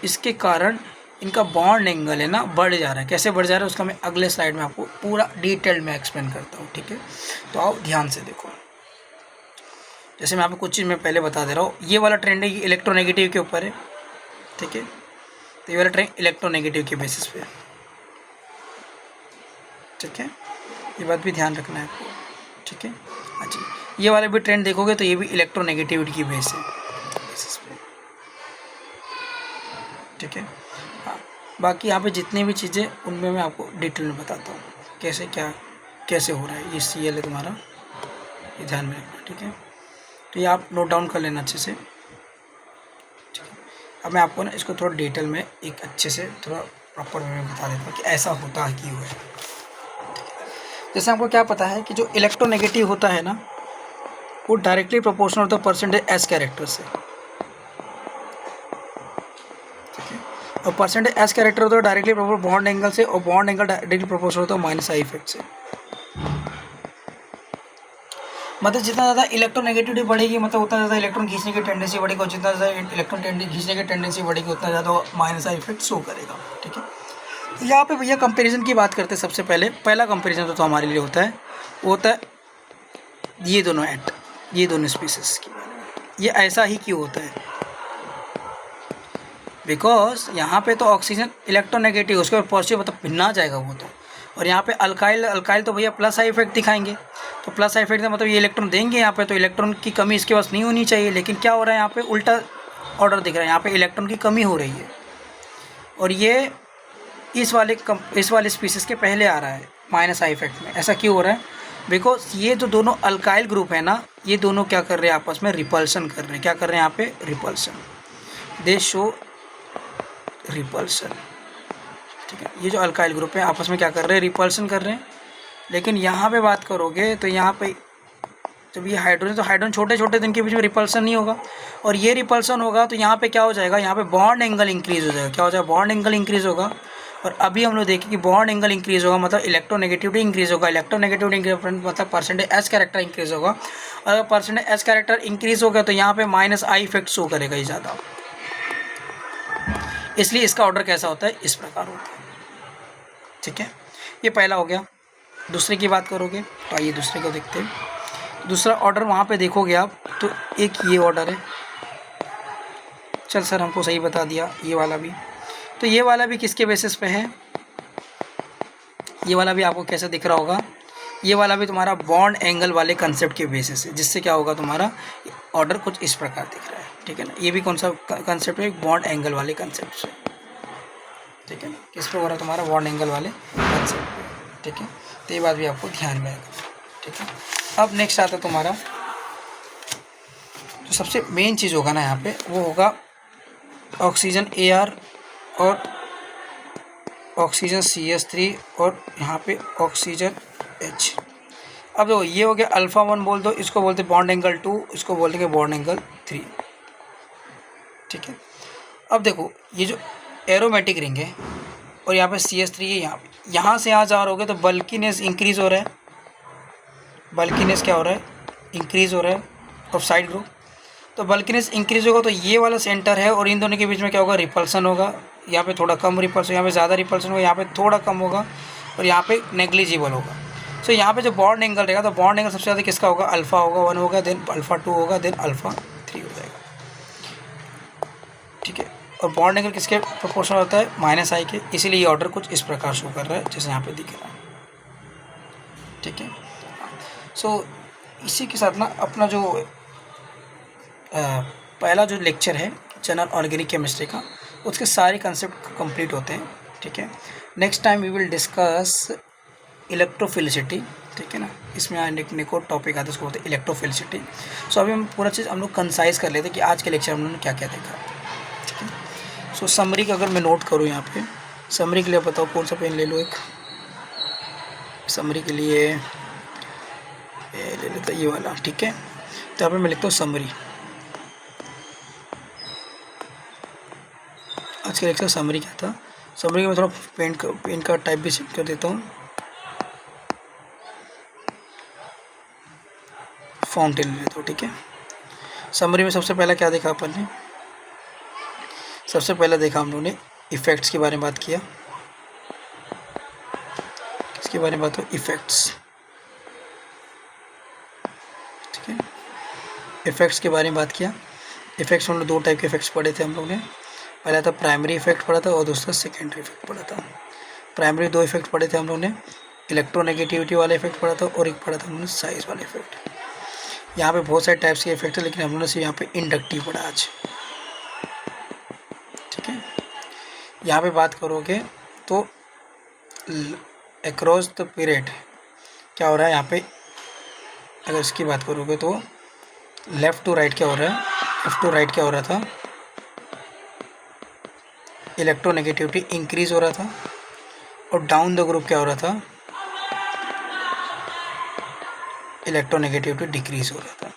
इसके कारण इनका बॉन्ड एंगल है ना बढ़ जा रहा है। कैसे बढ़ जा रहा है उसका मैं अगले स्लाइड में आपको पूरा डिटेल में एक्सप्लेन करता हूँ, ठीक है। तो आओ ध्यान से देखो, जैसे मैं आपको कुछ चीज़ मैं पहले बता दे रहा हूँ, ये वाला ट्रेंड है, ये इलेक्ट्रोनेगेटिव के ऊपर है, ठीक है। तो ये वाला ट्रेंड इलेक्ट्रोनेगेटिव के बेसिस पे, ठीक है, ये बात भी ध्यान रखना है आपको, ठीक है। अच्छा, ये वाले भी ट्रेंड देखोगे तो ये भी इलेक्ट्रोनेगेटिविटी की बेसिस पे, ठीक है। हाँ, बाकी यहाँ पे जितनी भी चीज़ें उनमें मैं आपको डिटेल में बताता हूँ कैसे क्या कैसे हो रहा है। ये CL है तुम्हारा, ये ध्यान में रखना, ठीक है। तो ये आप नोट डाउन कर लेना अच्छे से, ठीक है। अब मैं आपको ना इसको थोड़ा डिटेल में एक अच्छे से थोड़ा प्रॉपर वे में बता देता हूँ कि ऐसा होता है क्यों है। जैसे हमको क्या पता है कि जो इलेक्ट्रोनेगेटिव होता है ना, वो डायरेक्टली प्रोपोर्शनल होता है परसेंटेज S कैरेक्टर से, और परसेंटेज S कैरेक्टर होता है डायरेक्टली प्रोपोर्शनल बॉन्ड एंगल से, और बॉन्ड एंगल डायरेक्टली प्रोपोर्शनल होता है माइनस आई इफेक्ट से। मतलब जितना ज़्यादा इलेक्ट्रोनेगेटिविटी बढ़ेगी, मतलब उतना ज़्यादा इलेक्ट्रॉन खींचने की टेंडेंसी बढ़ेगी, और जितना ज़्यादा इलेक्ट्रॉन खींचने की टेंडेंसी बढ़ेगी उतना ज़्यादा माइनस आई इफेक्ट शो करेगा, ठीक है। तो यहाँ पे भैया कंपैरिजन की बात करते हैं। सबसे पहले पहला कंपैरिजन तो हमारे लिए होता है, वो होता है ये दोनों एट, ये दोनों स्पीसीज की। ये ऐसा ही क्यों होता है, बिकॉज यहाँ पे तो ऑक्सीजन इलेक्ट्रोनेगेटिव, उसके बाद पॉजिटिव मतलब भिन्ना जाएगा वो तो, और यहाँ पे अल्काइल तो भैया प्लस आई इफेक्ट दिखाएंगे, तो प्लस आई इफेक्ट मतलब ये इलेक्ट्रॉन देंगे यहाँ पे, तो इलेक्ट्रॉन की कमी इसके पास नहीं होनी चाहिए, लेकिन क्या हो रहा है यहाँ पे उल्टा ऑर्डर दिख रहा है, यहाँ पे इलेक्ट्रॉन की कमी हो रही है, और ये इस वाले स्पीसीज के पहले आ रहा है माइनस आई इफेक्ट में। ऐसा क्यों हो रहा है, बिकॉज ये जो दोनों अल्काइल ग्रुप है ना, ये दोनों क्या कर रहे हैं, आपस में रिपल्सन कर रहे हैं। क्या कर रहे हैं यहाँ पे, रिपल्सन, दे शो रिपल्सन, ठीक है। ये जो अल्काइल ग्रुप है आपस में क्या कर रहे हैं, रिपल्सन कर रहे हैं। लेकिन यहाँ पे बात करोगे तो यहाँ पे जब ये हाइड्रोजन, तो हाइड्रोजन छोटे छोटे दिन के बीच में रिपल्सन नहीं होगा, और ये रिपल्सन होगा तो यहाँ पे क्या हो जाएगा, यहाँ पे बॉन्ड एंगल इंक्रीज हो जाएगा। क्या हो जाएगा, बॉन्ड एंगल इंक्रीज होगा। और अभी हम लोग देखें कि बॉन्ड एंगल इंक्रीज होगा मतलब इलेक्ट्रोनेगेटिविटी इंक्रीज होगा। इलेक्ट्रोनेगेटिविटी इंक्रीज मतलब परसेंटेज एच कैरेक्टर इंक्रीज होगा। और अगर परसेंटेज एच कैरेक्टर इंक्रीज होगा तो यहाँ पे माइनस आई इफेक्ट शो करेगा ही ज़्यादा। इसलिए इसका ऑर्डर कैसा होता है, इस प्रकार होता है, ठीक है। ये पहला हो गया। दूसरे की बात करोगे तो आइए दूसरे को देखते हैं। दूसरा ऑर्डर वहाँ पे देखोगे आप तो एक ये ऑर्डर है, चल सर हमको सही बता दिया, ये वाला भी। तो ये वाला भी किसके बेसिस पे है, ये वाला भी आपको कैसे दिख रहा होगा, ये वाला भी तुम्हारा बॉन्ड एंगल वाले कंसेप्ट के बेसिस है, जिससे क्या होगा तुम्हारा ऑर्डर कुछ इस प्रकार दिख रहा है, ठीक है ना। ये भी कौन सा कंसेप्ट है, बॉन्ड एंगल वाले कंसेप्ट से, ठीक है ना। किस पे हो रहा है तुम्हारा, बॉन्ड एंगल वाले कंसेप्ट पे, ठीक है। तो ये बात भी आपको ध्यान में आएगा, ठीक है। अब नेक्स्ट आता है तुम्हारा जो सबसे मेन चीज़ होगा ना यहाँ पे, वो होगा ऑक्सीजन AR और ऑक्सीजन CH3 और यहाँ पे ऑक्सीजन H। अब देखो ये हो गया अल्फ़ा 1 बोल दो, इसको बोलते बॉन्ड एंगल 2, इसको बोलते हैं बॉन्ड एंगल 3, ठीक है। अब देखो ये जो एरोमेटिक रिंग है और यहाँ पे CH3 है, यहाँ से यहाँ जा रहोगे तो बल्कीनेस इंक्रीज़ हो रहा है, बल्कीनेस क्या हो रहा है, इंक्रीज़ हो रहा है ऑफ साइड ग्रुप। तो बल्कीनेस इंक्रीज होगा तो ये वाला सेंटर है और इन दोनों के बीच में क्या होगा, रिपल्सन होगा। यहाँ पे थोड़ा कम रिपल्सन, यहाँ पे ज़्यादा रिपल्सन होगा, यहाँ पे थोड़ा कम होगा और यहाँ पे नेग्लिजिबल होगा। सो यहाँ पे जो बॉन्ड एंगल रहेगा तो बॉन्ड एंगल सबसे ज़्यादा किसका होगा, अल्फ़ा होगा 1 होगा, देन अल्फ़ा 2 होगा, देन अल्फ़ा 3 हो जाएगा, ठीक है। और बॉन्ड एंगल किसके प्रोपोर्शनल होता है, माइनस आई के, इसीलिए ये ऑर्डर कुछ इस प्रकार शो कर रहा है जैसे यहाँ पे दिख रहा है, ठीक है। सो इसी के साथ ना अपना जो पहला जो लेक्चर है जनरल ऑर्गेनिक केमिस्ट्री का, उसके सारे कंसेप्ट कंप्लीट होते हैं, ठीक है। Next time we will discuss electrophilicity, ठीक है ना। इसमें आने को टॉपिक आता है, उसको बोलते हैं इलेक्ट्रोफिलिसिटी। सो अभी हम पूरा चीज़ हम लोग कंसाइज कर लेते हैं कि आज के लेक्चर हम लोगों ने क्या क्या देखा, ठीक है। सो समरी का अगर मैं नोट करूँ यहाँ पे, समरी के लिए बताओ कौन सा पेन ले लो, एक समरी के लिए ले लेता ये वाला, ठीक है। तो यहाँ पे मैं लिखता हूँ समरी, आज के लेक्चर समरी क्या था। समरी का मैं थोड़ा पेन का टाइप भी सेट कर देता हूँ, फाउंटेन ले लेता हूँ, ठीक है। समरी में सबसे पहला क्या देखा अपन ने, सबसे पहला देखा हम लोगों ने इफ़ेक्ट्स के बारे में बात किया, किसके बारे में बात हो, इफ़ेक्ट्स, ठीक है। इफ़ेक्ट्स के बारे में बात किया। इफ़ेक्ट्स हम लोग 2 टाइप के इफ़ेक्ट्स पढ़े थे हम लोग ने, पहला था प्राइमरी इफेक्ट पढ़ा था और दूसरा सेकेंडरी इफेक्ट पढ़ा था। प्राइमरी 2 इफेक्ट पढ़े थे हम लोगों ने, इलेक्ट्रोनेगेटिविटी वाला इफेक्ट पढ़ा था और एक पढ़ा था हम लोगों ने साइज वाला इफेक्ट। यहाँ पे बहुत सारे टाइप्स के इफेक्ट है लेकिन हम लोगों ने सिर्फ यहाँ पे इंडक्टिव पढ़ा आज, ठीक है। यहाँ पे बात करोगे तो अक्रॉस द पीरियड क्या हो रहा है यहाँ पे, अगर इसकी बात करोगे तो लेफ़्ट टू राइट क्या हो रहा है, लेफ़्ट टू राइट क्या हो रहा था, इलेक्ट्रोनेगेटिविटी इंक्रीज़ हो रहा था और डाउन द ग्रुप क्या हो रहा था, इलेक्ट्रोनेगेटिविटी डिक्रीज़ हो रहा था।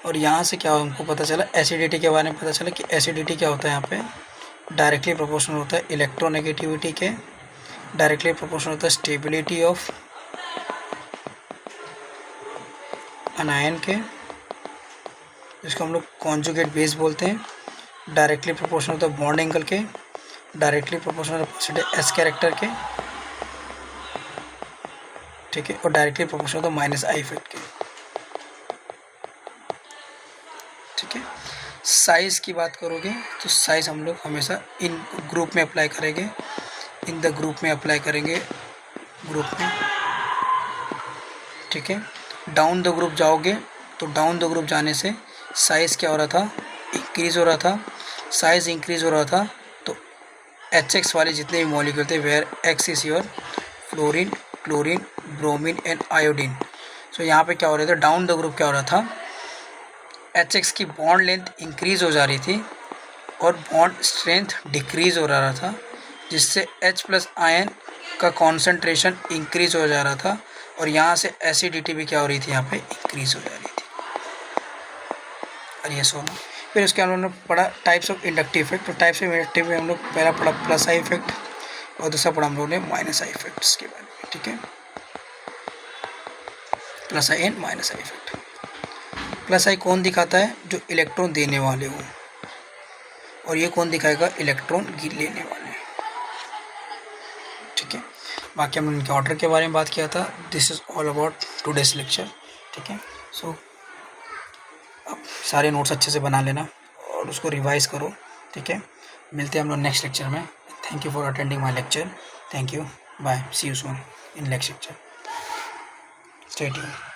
और यहाँ से क्या हमको पता चला, एसिडिटी के बारे में पता चला कि एसिडिटी क्या होता है, यहाँ पे डायरेक्टली प्रोपोर्शनल होता है इलेक्ट्रोनेगेटिविटी के, डायरेक्टली प्रोपोर्शनल होता है स्टेबिलिटी ऑफ अनायन के, जिसको हम लोग कॉन्जुगेट बेस बोलते हैं। डायरेक्टली प्रोपोर्शनल होता है बॉन्ड एंगल के, directly proportional percentage S character के, ठीक है। और डायरेक्टली प्रोपोर्शनल होता है माइनस आई इफेक्ट के, ठीक है। साइज़ की बात करोगे तो साइज़ हम लोग हमेशा इन ग्रुप में अप्लाई करेंगे, इन द ग्रुप में अप्लाई करेंगे, ग्रुप में, ठीक है। डाउन द ग्रुप जाओगे तो डाउन द ग्रुप जाने से साइज़ क्या हो रहा था, इंक्रीज़ हो रहा था। साइज़ इंक्रीज़ हो रहा था तो HX वाले जितने भी मॉलिक्यूल थे, where X is your fluorine, chlorine, bromine and iodine. तो यहाँ पे क्या हो रहा था, डाउन द ग्रुप क्या हो रहा था, HX की बॉन्ड लेंथ इंक्रीज हो जा रही थी और बॉन्ड स्ट्रेंथ डिक्रीज हो रहा था, जिससे H प्लस आयन का कॉन्सेंट्रेशन इंक्रीज हो जा रहा था और यहाँ से एसिडिटी भी क्या हो रही थी, यहाँ पे इंक्रीज हो जा रही थी। और ये सोना फिर उसके हम लोगों ने पढ़ा टाइप्स ऑफ इंडक्टिव इफेक्ट। तो टाइप्स ऑफ इंडक्टिव में हम लोग पहला पढ़ा प्लस आई इफेक्ट और दूसरा पढ़ा हम लोगों ने माइनस आई इफेक्ट्स के बारे में। ठीक है, plus I and minus I effect. Plus I कौन दिखाता है, जो इलेक्ट्रॉन देने वाले हो, और ये कौन दिखाएगा, इलेक्ट्रॉन लेने वाले। ठीक है, बाकी हमने इनके ऑर्डर के बारे में बात किया था। This is all about today's lecture. ठीक है, सो अब सारे नोट्स अच्छे से बना लेना और उसको रिवाइज करो। ठीक है, मिलते हैं हम लोग नेक्स्ट लेक्चर में। Thank you for attending my lecture. Thank you, bye, see you soon in next lecture. Stay tuned.